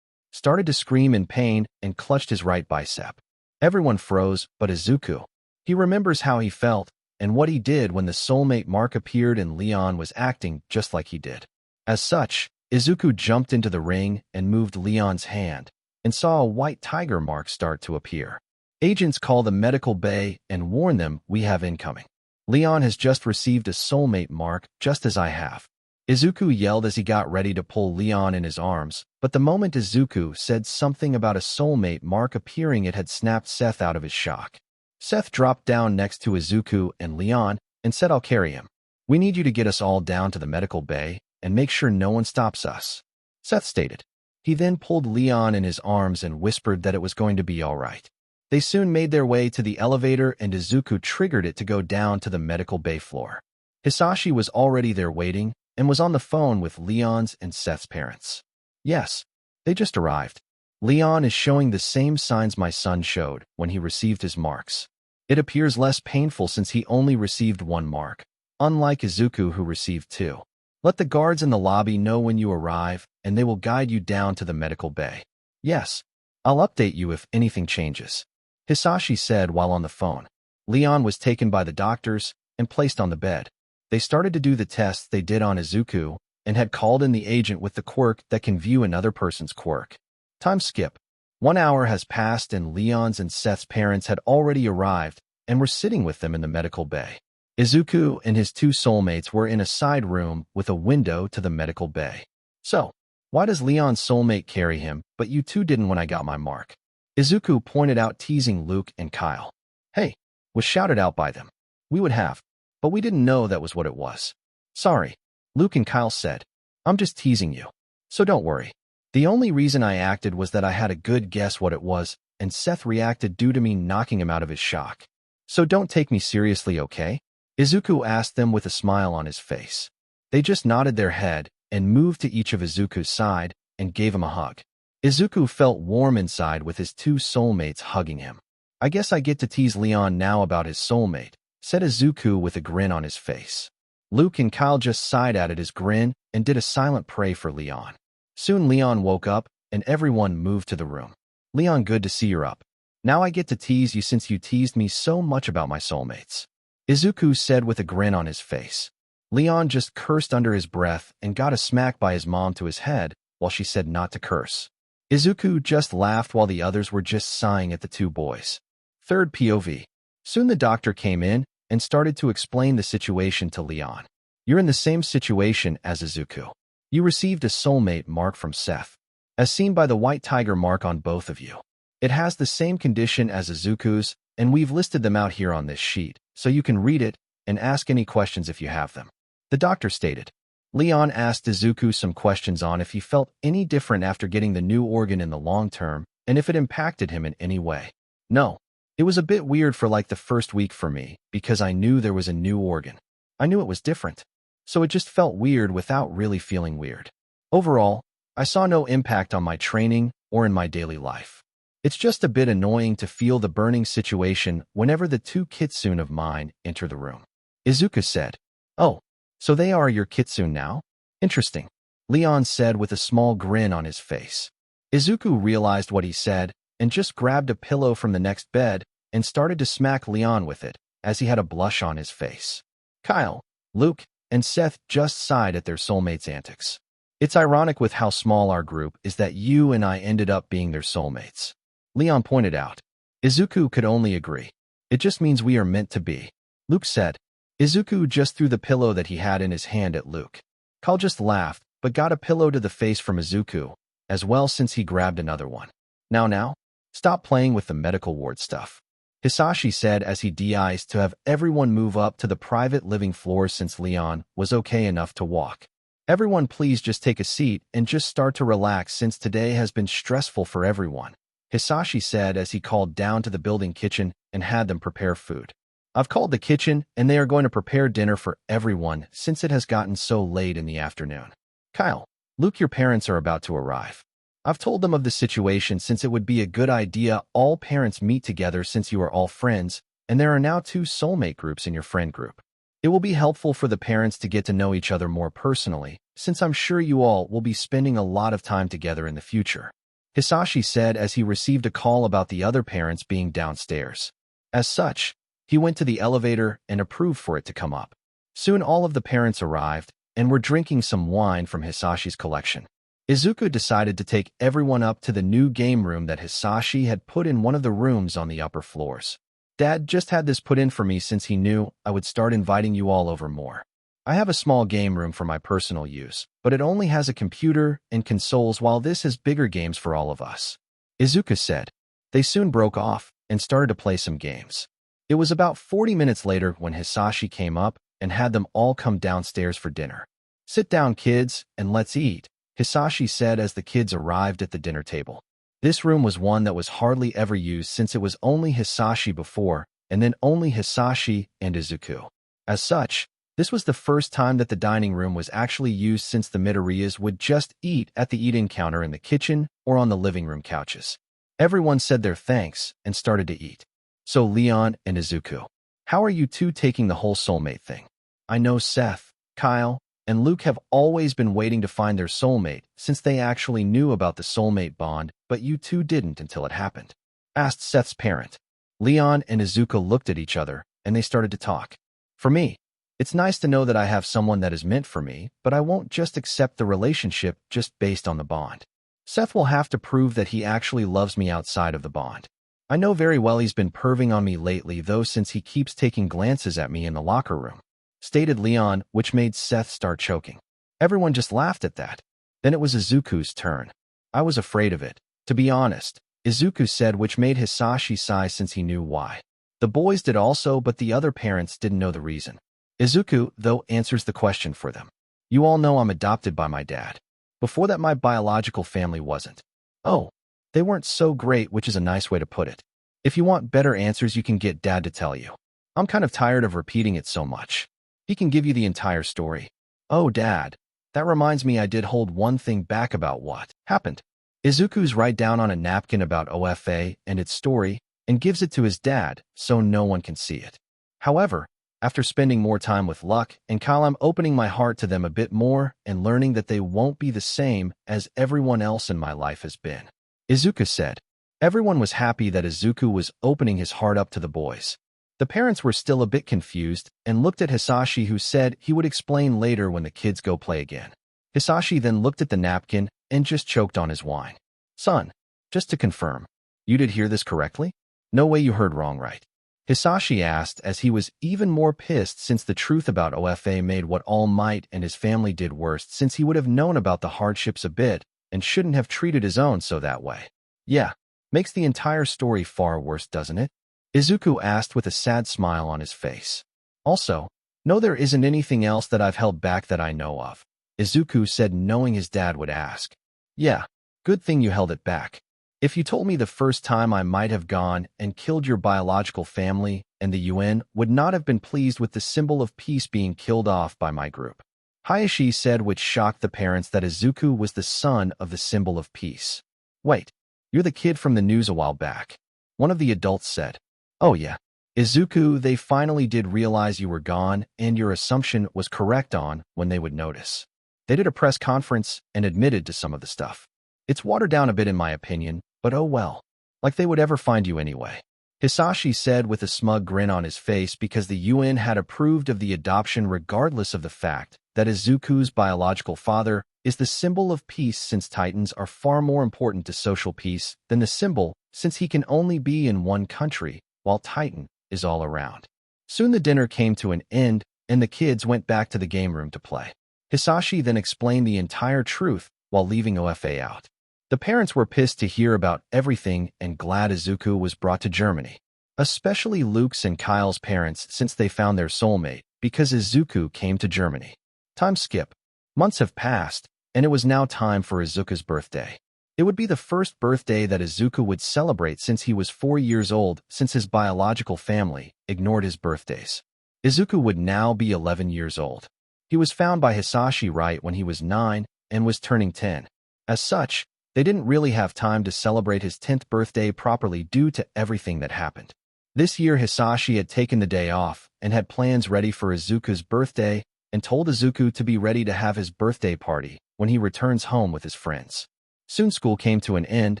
started to scream in pain and clutched his right bicep. Everyone froze but Izuku. He remembers how he felt and what he did when the soulmate mark appeared, and Leon was acting just like he did. As such, Izuku jumped into the ring and moved Leon's hand and saw a white tiger mark start to appear. Agents call the medical bay and warn them, "We have incoming. Leon has just received a soulmate mark, just as I have." Izuku yelled as he got ready to pull Leon in his arms, but the moment Izuku said something about a soulmate mark appearing, it had snapped Seth out of his shock. Seth dropped down next to Izuku and Leon and said, "I'll carry him. We need you to get us all down to the medical bay and make sure no one stops us," Seth stated. He then pulled Leon in his arms and whispered that it was going to be all right. They soon made their way to the elevator and Izuku triggered it to go down to the medical bay floor. Hisashi was already there waiting and was on the phone with Leon's and Seth's parents. "Yes, they just arrived. Leon is showing the same signs my son showed when he received his marks. It appears less painful since he only received 1 mark, unlike Izuku who received 2. Let the guards in the lobby know when you arrive, and they will guide you down to the medical bay." "Yes, I'll update you if anything changes," Hisashi said while on the phone. Leon was taken by the doctors and placed on the bed. They started to do the tests they did on Izuku and had called in the agent with the quirk that can view another person's quirk. Time skip. 1 hour has passed and Leon's and Seth's parents had already arrived and were sitting with them in the medical bay. Izuku and his 2 soulmates were in a side room with a window to the medical bay. "So, why does Leon's soulmate carry him, but you 2 didn't when I got my mark?" Izuku pointed out, teasing Luke and Kyle. "Hey," was shouted out by them. "We would have, but we didn't know that was what it was." "Sorry," Luke and Kyle said. "I'm just teasing you, so don't worry. The only reason I acted was that I had a good guess what it was, and Seth reacted due to me knocking him out of his shock. So don't take me seriously, okay?" Izuku asked them with a smile on his face. They just nodded their head and moved to each of Izuku's side and gave him a hug. Izuku felt warm inside with his 2 soulmates hugging him. "I guess I get to tease Leon now about his soulmate," said Izuku with a grin on his face. Luke and Kyle just sighed at his grin and did a silent pray for Leon. Soon Leon woke up and everyone moved to the room. "Leon, good to see you're up. Now I get to tease you since you teased me so much about my soulmates," Izuku said with a grin on his face. Leon just cursed under his breath and got a smack by his mom to his head while she said not to curse. Izuku just laughed while the others were just sighing at the 2 boys. Third POV. Soon the doctor came in and started to explain the situation to Leon. "You're in the same situation as Izuku. You received a soulmate mark from Seth, as seen by the white tiger mark on both of you. It has the same condition as Izuku's, and we've listed them out here on this sheet, so you can read it and ask any questions if you have them," the doctor stated. Leon asked Izuku some questions on if he felt any different after getting the new organ in the long term, and if it impacted him in any way. "No. It was a bit weird for like the first week for me, because I knew there was a new organ. I knew it was different. So it just felt weird without really feeling weird. Overall, I saw no impact on my training or in my daily life. It's just a bit annoying to feel the burning situation whenever the 2 kitsune of mine enter the room," Izuku said. "Oh, so they are your kitsune now? Interesting," Leon said with a small grin on his face. Izuku realized what he said and just grabbed a pillow from the next bed and started to smack Leon with it, as he had a blush on his face. Kyle, Luke, and Seth just sighed at their soulmates' antics. It's ironic with how small our group is that you and I ended up being their soulmates, Leon pointed out. Izuku could only agree. It just means we are meant to be, Luke said. Izuku just threw the pillow that he had in his hand at Luke. Kyle just laughed, but got a pillow to the face from Izuku, as well since he grabbed another one. Now, stop playing with the medical ward stuff, Hisashi said as he de-iced to have everyone move up to the private living floor since Leon was okay enough to walk. Everyone please just take a seat and just start to relax since today has been stressful for everyone, Hisashi said as he called down to the building kitchen and had them prepare food. I've called the kitchen and they are going to prepare dinner for everyone since it has gotten so late in the afternoon. Kyle, Luke, your parents are about to arrive. I've told them of the situation since it would be a good idea all parents meet together since you are all friends, and there are now 2 soulmate groups in your friend group. It will be helpful for the parents to get to know each other more personally, since I'm sure you all will be spending a lot of time together in the future, Hisashi said as he received a call about the other parents being downstairs. As such, he went to the elevator and approved for it to come up. Soon all of the parents arrived and were drinking some wine from Hisashi's collection. Izuku decided to take everyone up to the new game room that Hisashi had put in one of the rooms on the upper floors. Dad just had this put in for me since he knew I would start inviting you all over more. I have a small game room for my personal use, but it only has a computer and consoles while this has bigger games for all of us, Izuku said. They soon broke off and started to play some games. It was about 40 minutes later when Hisashi came up and had them all come downstairs for dinner. Sit down, kids, and let's eat, Hisashi said as the kids arrived at the dinner table. This room was one that was hardly ever used since it was only Hisashi before, and then only Hisashi and Izuku. As such, this was the first time that the dining room was actually used since the Midoriyas would just eat at the eat-in counter in the kitchen or on the living room couches. Everyone said their thanks and started to eat. So Leon and Izuku, how are you 2 taking the whole soulmate thing? I know Seth, Kyle, and Luke have always been waiting to find their soulmate since they actually knew about the soulmate bond, but you 2 didn't until it happened, asked Seth's parent. Leon and Izuku looked at each other and they started to talk. For me, it's nice to know that I have someone that is meant for me, but I won't just accept the relationship just based on the bond. Seth will have to prove that he actually loves me outside of the bond. I know very well he's been perving on me lately though since he keeps taking glances at me in the locker room, stated Leon, which made Seth start choking. Everyone just laughed at that. Then it was Izuku's turn. I was afraid of it, to be honest, Izuku said, which made Hisashi sigh since he knew why. The boys did also, but the other parents didn't know the reason. Izuku, though, answers the question for them. You all know I'm adopted by my dad. Before that, my biological family wasn't. Oh, they weren't so great, which is a nice way to put it. If you want better answers, you can get Dad to tell you. I'm kind of tired of repeating it so much. He can give you the entire story. Oh, Dad, that reminds me I did hold one thing back about what happened. Izuku's write down on a napkin about OFA and its story and gives it to his dad so no one can see it. However, after spending more time with Luck and Kyle, I'm opening my heart to them a bit more and learning that they won't be the same as everyone else in my life has been, Izuku said. Everyone was happy that Izuku was opening his heart up to the boys. The parents were still a bit confused and looked at Hisashi, who said he would explain later when the kids go play again. Hisashi then looked at the napkin and just choked on his wine. Son, just to confirm, you did hear this correctly? No way you heard wrong, right? Hisashi asked as he was even more pissed since the truth about OFA made what All Might and his family did worse, since he would have known about the hardships a bit and shouldn't have treated his own so that way. Yeah, makes the entire story far worse, doesn't it? Izuku asked with a sad smile on his face. Also, no, there isn't anything else that I've held back that I know of, Izuku said, knowing his dad would ask. Yeah, good thing you held it back. If you told me the first time, I might have gone and killed your biological family, and the UN would not have been pleased with the symbol of peace being killed off by my group, Hayashi said, which shocked the parents that Izuku was the son of the symbol of peace. Wait, you're the kid from the news a while back, one of the adults said. Oh yeah, Izuku, they finally did realize you were gone, and your assumption was correct on when they would notice. They did a press conference and admitted to some of the stuff. It's watered down a bit in my opinion, but oh well. Like they would ever find you anyway. Hisashi said with a smug grin on his face because the UN had approved of the adoption regardless of the fact that Izuku's biological father is the symbol of peace, since Titans are far more important to social peace than the symbol, since he can only be in one country, while Titan is all around. Soon the dinner came to an end, and the kids went back to the game room to play. Hisashi then explained the entire truth while leaving OFA out. The parents were pissed to hear about everything and glad Izuku was brought to Germany. Especially Luke's and Kyle's parents, since they found their soulmate because Izuku came to Germany. Time skip. Months have passed, and it was now time for Izuku's birthday. It would be the first birthday that Izuku would celebrate since he was 4 years old, since his biological family ignored his birthdays. Izuku would now be 11 years old. He was found by Hisashi right when he was 9 and was turning 10. As such, they didn't really have time to celebrate his 10th birthday properly due to everything that happened. This year Hisashi had taken the day off and had plans ready for Izuku's birthday and told Izuku to be ready to have his birthday party when he returns home with his friends. Soon school came to an end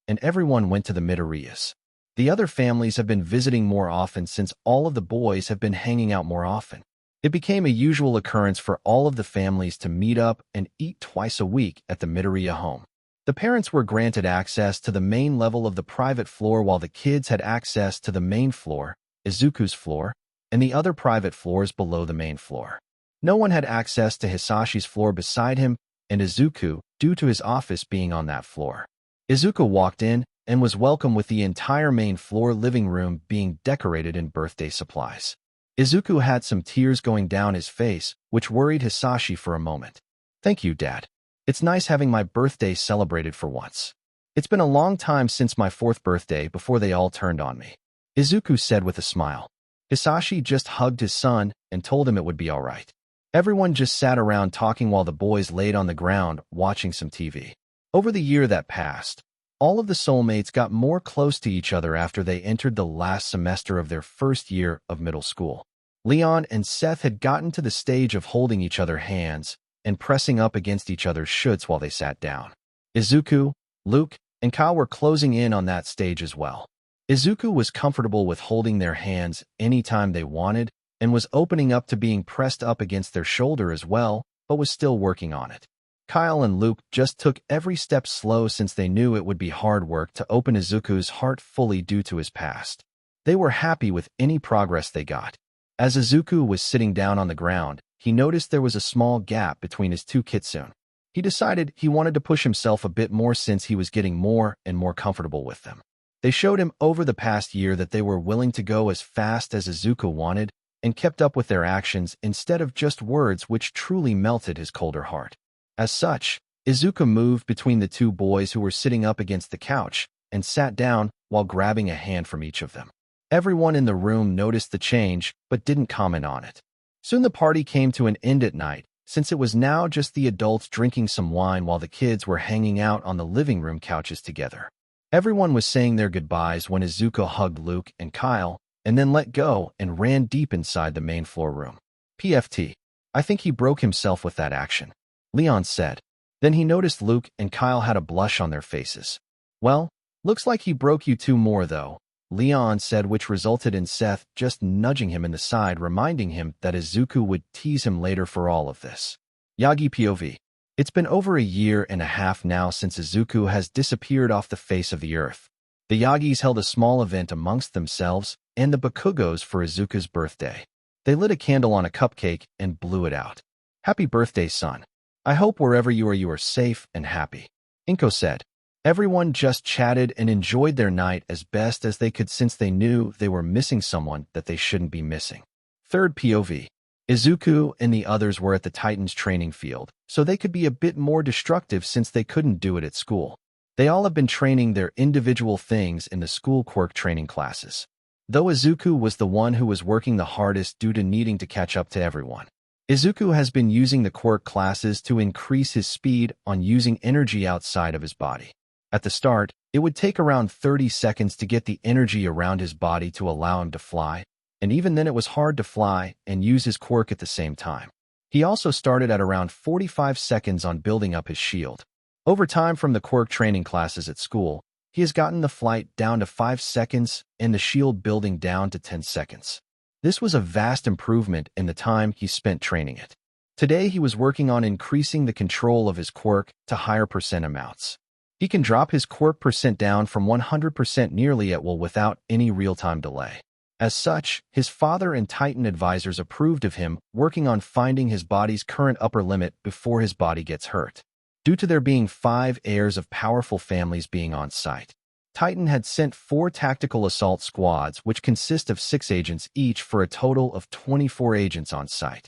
and everyone went to the mid-areas. The other families have been visiting more often since all of the boys have been hanging out more often. It became a usual occurrence for all of the families to meet up and eat twice a week at the mid-area home. The parents were granted access to the main level of the private floor while the kids had access to the main floor, Izuku's floor, and the other private floors below the main floor. No one had access to Hisashi's floor beside him and Izuku due to his office being on that floor. Izuku walked in and was welcomed with the entire main floor living room being decorated in birthday supplies. Izuku had some tears going down his face, which worried Hisashi for a moment. "Thank you, Dad. It's nice having my birthday celebrated for once. It's been a long time since my 4th birthday before they all turned on me," Izuku said with a smile. Hisashi just hugged his son and told him it would be all right. Everyone just sat around talking while the boys laid on the ground watching some TV. Over the year that passed, all of the soulmates got more close to each other after they entered the last semester of their first year of middle school. Leon and Seth had gotten to the stage of holding each other's hands and pressing up against each other's shirts while they sat down. Izuku, Luke, and Kyle were closing in on that stage as well. Izuku was comfortable with holding their hands anytime they wanted and was opening up to being pressed up against their shoulder as well, but was still working on it. Kyle and Luke just took every step slow since they knew it would be hard work to open Izuku's heart fully due to his past. They were happy with any progress they got. As Izuku was sitting down on the ground, he noticed there was a small gap between his two kitsune. He decided he wanted to push himself a bit more since he was getting more and more comfortable with them. They showed him over the past year that they were willing to go as fast as Izuku wanted and kept up with their actions instead of just words, which truly melted his colder heart. As such, Izuku moved between the two boys who were sitting up against the couch and sat down while grabbing a hand from each of them. Everyone in the room noticed the change but didn't comment on it. Soon the party came to an end at night, since it was now just the adults drinking some wine while the kids were hanging out on the living room couches together. Everyone was saying their goodbyes when Izuku hugged Luke and Kyle and then let go and ran deep inside the main floor room. "PFT. I think he broke himself with that action," Leon said. Then he noticed Luke and Kyle had a blush on their faces. "Well, looks like he broke you two more though," Leon said, which resulted in Seth just nudging him in the side, reminding him that Izuku would tease him later for all of this. Yagi POV. It's been over a year and a half now since Izuku has disappeared off the face of the earth. The Yagis held a small event amongst themselves and the Bakugos for Izuku's birthday. They lit a candle on a cupcake and blew it out. "Happy birthday, son. I hope wherever you are safe and happy," Inko said. Everyone just chatted and enjoyed their night as best as they could since they knew they were missing someone that they shouldn't be missing. Third POV. Izuku and the others were at the Titans training field, so they could be a bit more destructive since they couldn't do it at school. They all have been training their individual things in the school quirk training classes. Though Izuku was the one who was working the hardest due to needing to catch up to everyone. Izuku has been using the quirk classes to increase his speed on using energy outside of his body. At the start, it would take around 30 seconds to get the energy around his body to allow him to fly, and even then it was hard to fly and use his quirk at the same time. He also started at around 45 seconds on building up his shield. Over time from the quirk training classes at school, He has gotten the flight down to 5 seconds and the shield building down to 10 seconds. This was a vast improvement in the time he spent training it. Today he was working on increasing the control of his quirk to higher percent amounts. He can drop his quirk percent down from 100% nearly at will without any real-time delay. As such, his father and Titan advisors approved of him working on finding his body's current upper limit before his body gets hurt. Due to there being 5 heirs of powerful families being on site, Titan had sent 4 tactical assault squads which consist of 6 agents each for a total of 24 agents on site.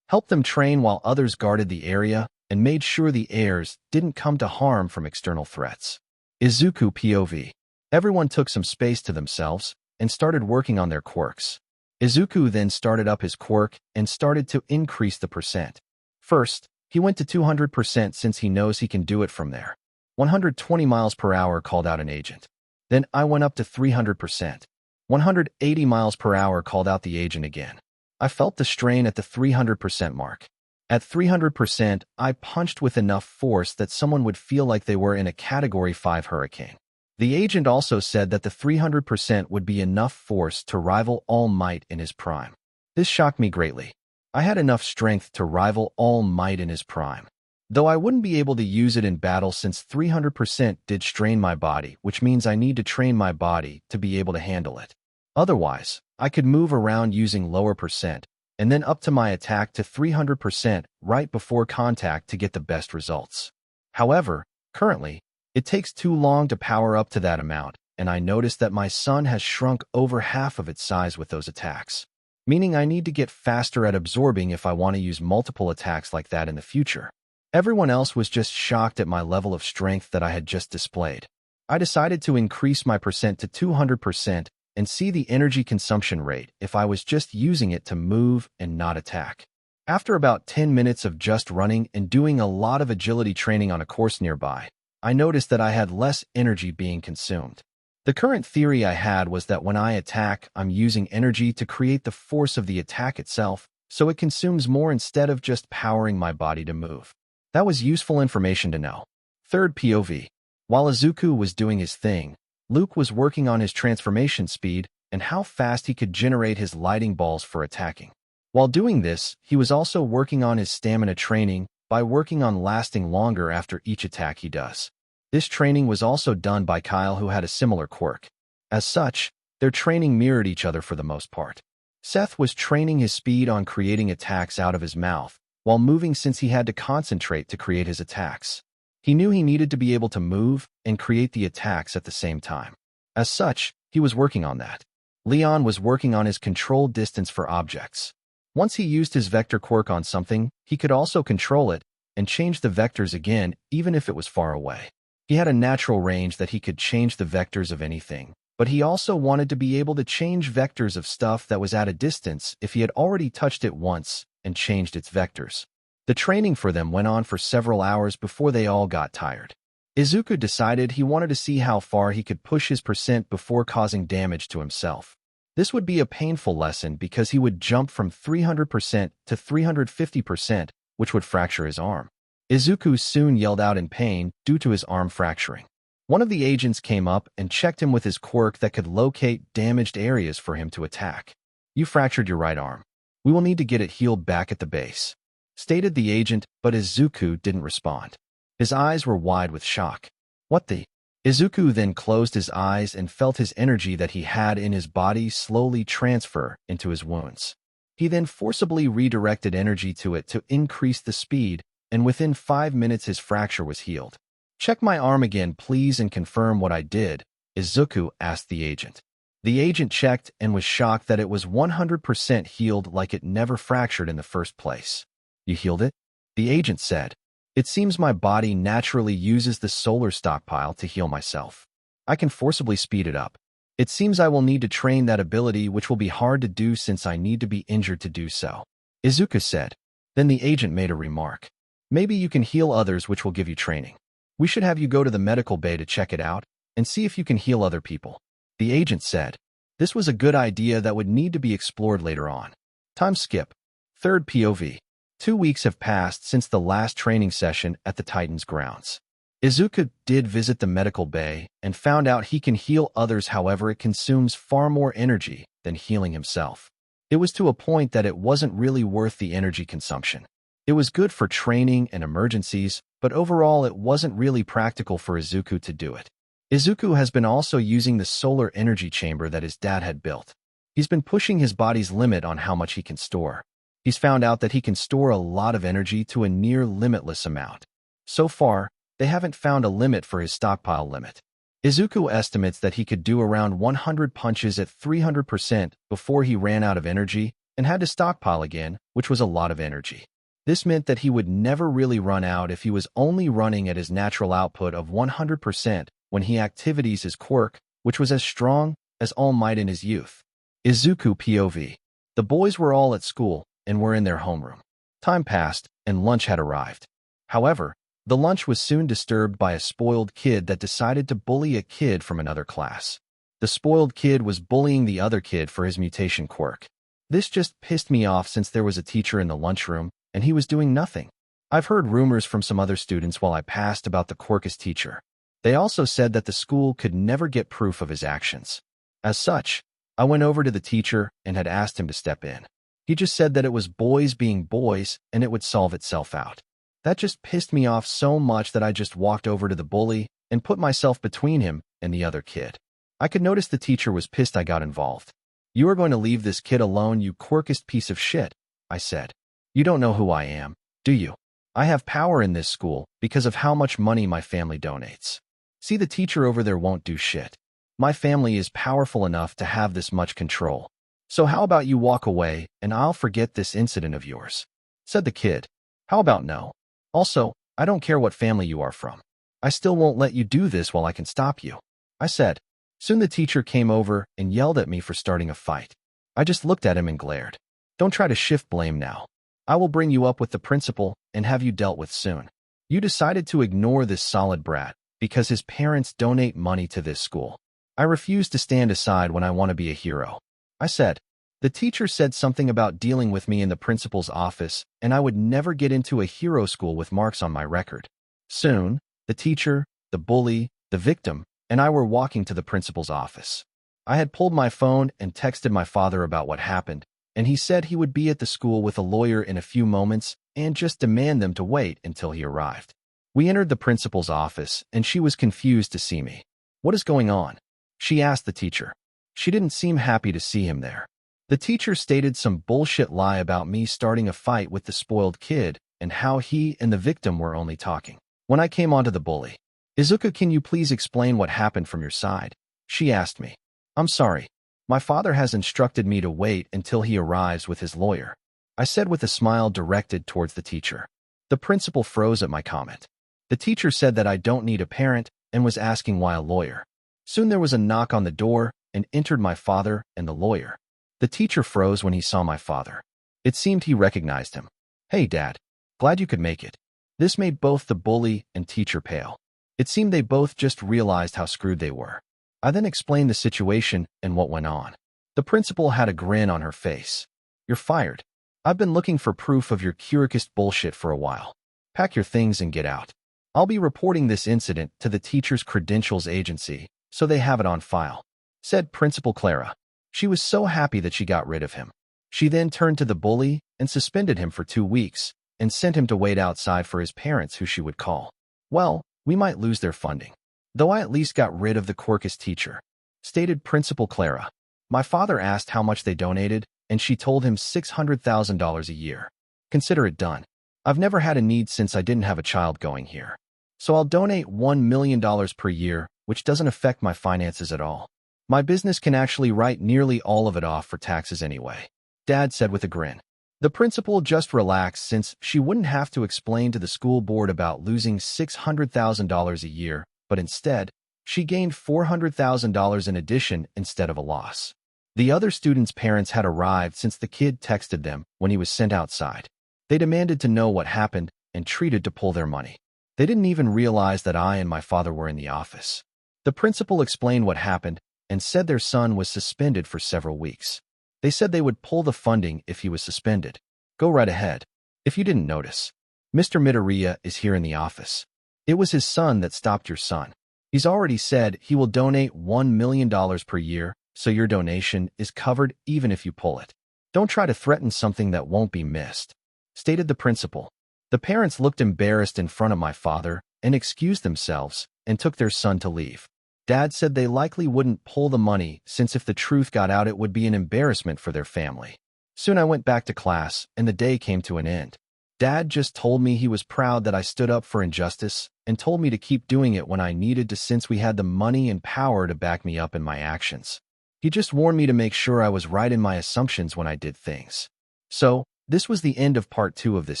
Helped them train while others guarded the area and made sure the heirs didn't come to harm from external threats. Izuku POV. Everyone took some space to themselves and started working on their quirks. Izuku then started up his quirk and started to increase the percent. First, he went to 200% since he knows he can do it from there. 120 miles per hour called out an agent. Then I went up to 300%. 180 miles per hour called out the agent again. I felt the strain at the 300% mark. At 300%, I punched with enough force that someone would feel like they were in a Category 5 hurricane. The agent also said that the 300% would be enough force to rival All Might in his prime. This shocked me greatly. I had enough strength to rival All Might in his prime. Though I wouldn't be able to use it in battle since 300% did strain my body, which means I need to train my body to be able to handle it. Otherwise, I could move around using lower percent, and then up to my attack to 300% right before contact to get the best results. However, currently, it takes too long to power up to that amount, and I noticed that my sun has shrunk over half of its size with those attacks, meaning I need to get faster at absorbing if I want to use multiple attacks like that in the future. Everyone else was just shocked at my level of strength that I had just displayed. I decided to increase my percent to 200% and see the energy consumption rate if I was just using it to move and not attack. After about 10 minutes of just running and doing a lot of agility training on a course nearby, I noticed that I had less energy being consumed. The current theory I had was that when I attack, I'm using energy to create the force of the attack itself, so it consumes more instead of just powering my body to move. That was useful information to know. Third POV. While Izuku was doing his thing, Luke was working on his transformation speed and how fast he could generate his lighting balls for attacking. While doing this, he was also working on his stamina training by working on lasting longer after each attack he does. This training was also done by Kyle, who had a similar quirk. As such, their training mirrored each other for the most part. Seth was training his speed on creating attacks out of his mouth, while moving since he had to concentrate to create his attacks. He knew he needed to be able to move and create the attacks at the same time. As such, he was working on that. Leon was working on his control distance for objects. Once he used his vector quirk on something, he could also control it and change the vectors again even if it was far away. He had a natural range that he could change the vectors of anything, but he also wanted to be able to change vectors of stuff that was at a distance if he had already touched it once and changed its vectors. The training for them went on for several hours before they all got tired. Izuku decided he wanted to see how far he could push his percent before causing damage to himself. This would be a painful lesson because he would jump from 300% to 350%, which would fracture his arm. Izuku soon yelled out in pain due to his arm fracturing. One of the agents came up and checked him with his quirk that could locate damaged areas for him to attack. "You fractured your right arm. We will need to get it healed back at the base," stated the agent, but Izuku didn't respond. His eyes were wide with shock. "What the?" Izuku then closed his eyes and felt his energy that he had in his body slowly transfer into his wounds. He then forcibly redirected energy to it to increase the speed, and within 5 minutes his fracture was healed. "Check my arm again, please, and confirm what I did," Izuku asked the agent. The agent checked and was shocked that it was 100% healed, like it never fractured in the first place. "You healed it?" the agent said. "It seems my body naturally uses the solar stockpile to heal myself. I can forcibly speed it up. It seems I will need to train that ability, which will be hard to do since I need to be injured to do so," Izuku said. Then the agent made a remark. "Maybe you can heal others, which will give you training. We should have you go to the medical bay to check it out and see if you can heal other people," the agent said. This was a good idea that would need to be explored later on. Time skip. Third POV. 2 weeks have passed since the last training session at the Titan's grounds. Izuku did visit the medical bay and found out he can heal others, however it consumes far more energy than healing himself. It was to a point that it wasn't really worth the energy consumption. It was good for training and emergencies, but overall it wasn't really practical for Izuku to do it. Izuku has been also using the solar energy chamber that his dad had built. He's been pushing his body's limit on how much he can store. He's found out that he can store a lot of energy to a near limitless amount. So far, they haven't found a limit for his stockpile limit. Izuku estimates that he could do around 100 punches at 300% before he ran out of energy and had to stockpile again, which was a lot of energy. This meant that he would never really run out if he was only running at his natural output of 100% when he activities his quirk, which was as strong as All Might in his youth. Izuku POV. The boys were all at school and were in their homeroom. Time passed, and lunch had arrived. However, the lunch was soon disturbed by a spoiled kid that decided to bully a kid from another class. The spoiled kid was bullying the other kid for his mutation quirk. This just pissed me off since there was a teacher in the lunchroom, and he was doing nothing. I've heard rumors from some other students while I passed about the quirk's teacher. They also said that the school could never get proof of his actions. As such, I went over to the teacher and had asked him to step in. He just said that it was boys being boys and it would solve itself out. That just pissed me off so much that I just walked over to the bully and put myself between him and the other kid. I could notice the teacher was pissed I got involved. "You are going to leave this kid alone, you quirkist piece of shit," I said. "You don't know who I am, do you? I have power in this school because of how much money my family donates. See, the teacher over there won't do shit. My family is powerful enough to have this much control. So how about you walk away and I'll forget this incident of yours," said the kid. "How about no? Also, I don't care what family you are from. I still won't let you do this while I can stop you," I said. Soon the teacher came over and yelled at me for starting a fight. I just looked at him and glared. "Don't try to shift blame now. I will bring you up with the principal and have you dealt with soon. You decided to ignore this solid brat because his parents donate money to this school. I refuse to stand aside when I want to be a hero," I said. The teacher said something about dealing with me in the principal's office, and I would never get into a hero school with marks on my record. Soon, the teacher, the bully, the victim, and I were walking to the principal's office. I had pulled my phone and texted my father about what happened, and he said he would be at the school with a lawyer in a few moments and just demand them to wait until he arrived. We entered the principal's office, and she was confused to see me. "What is going on?" she asked the teacher. She didn't seem happy to see him there. The teacher stated some bullshit lie about me starting a fight with the spoiled kid and how he and the victim were only talking. When I came onto the bully, "Izuku, can you please explain what happened from your side?" she asked me. "I'm sorry. My father has instructed me to wait until he arrives with his lawyer," I said with a smile directed towards the teacher. The principal froze at my comment. The teacher said that I don't need a parent and was asking why a lawyer. Soon there was a knock on the door and entered my father and the lawyer. The teacher froze when he saw my father. It seemed he recognized him. "Hey, Dad. Glad you could make it." This made both the bully and teacher pale. It seemed they both just realized how screwed they were. I then explained the situation and what went on. The principal had a grin on her face. "You're fired. I've been looking for proof of your curicist bullshit for a while. Pack your things and get out. I'll be reporting this incident to the teacher's credentials agency so they have it on file," said Principal Clara. She was so happy that she got rid of him. She then turned to the bully and suspended him for 2 weeks and sent him to wait outside for his parents who she would call. "Well, we might lose their funding, though I at least got rid of the quirkist teacher," stated Principal Clara. My father asked how much they donated, and she told him $600,000 a year. "Consider it done. I've never had a need since I didn't have a child going here. So I'll donate $1 million per year, which doesn't affect my finances at all. My business can actually write nearly all of it off for taxes anyway," Dad said with a grin. The principal just relaxed since she wouldn't have to explain to the school board about losing $600,000 a year, but instead, she gained $400,000 in addition instead of a loss. The other students' parents had arrived since the kid texted them when he was sent outside. They demanded to know what happened and treated to pull their money. They didn't even realize that I and my father were in the office. The principal explained what happened and said their son was suspended for several weeks. They said they would pull the funding if he was suspended. Go right ahead. If you didn't notice, Mr. Midoriya is here in the office. It was his son that stopped your son. He's already said he will donate $1 million per year, so your donation is covered even if you pull it. Don't try to threaten something that won't be missed," stated the principal. The parents looked embarrassed in front of my father and excused themselves and took their son to leave. Dad said they likely wouldn't pull the money since if the truth got out it would be an embarrassment for their family. Soon I went back to class and the day came to an end. Dad just told me he was proud that I stood up for injustice and told me to keep doing it when I needed to since we had the money and power to back me up in my actions. He just warned me to make sure I was right in my assumptions when I did things. So, this was the end of part 2 of this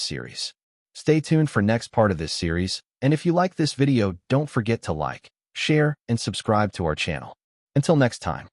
series. Stay tuned for next part of this series, and if you like this video, don't forget to like, share, and subscribe to our channel. Until next time.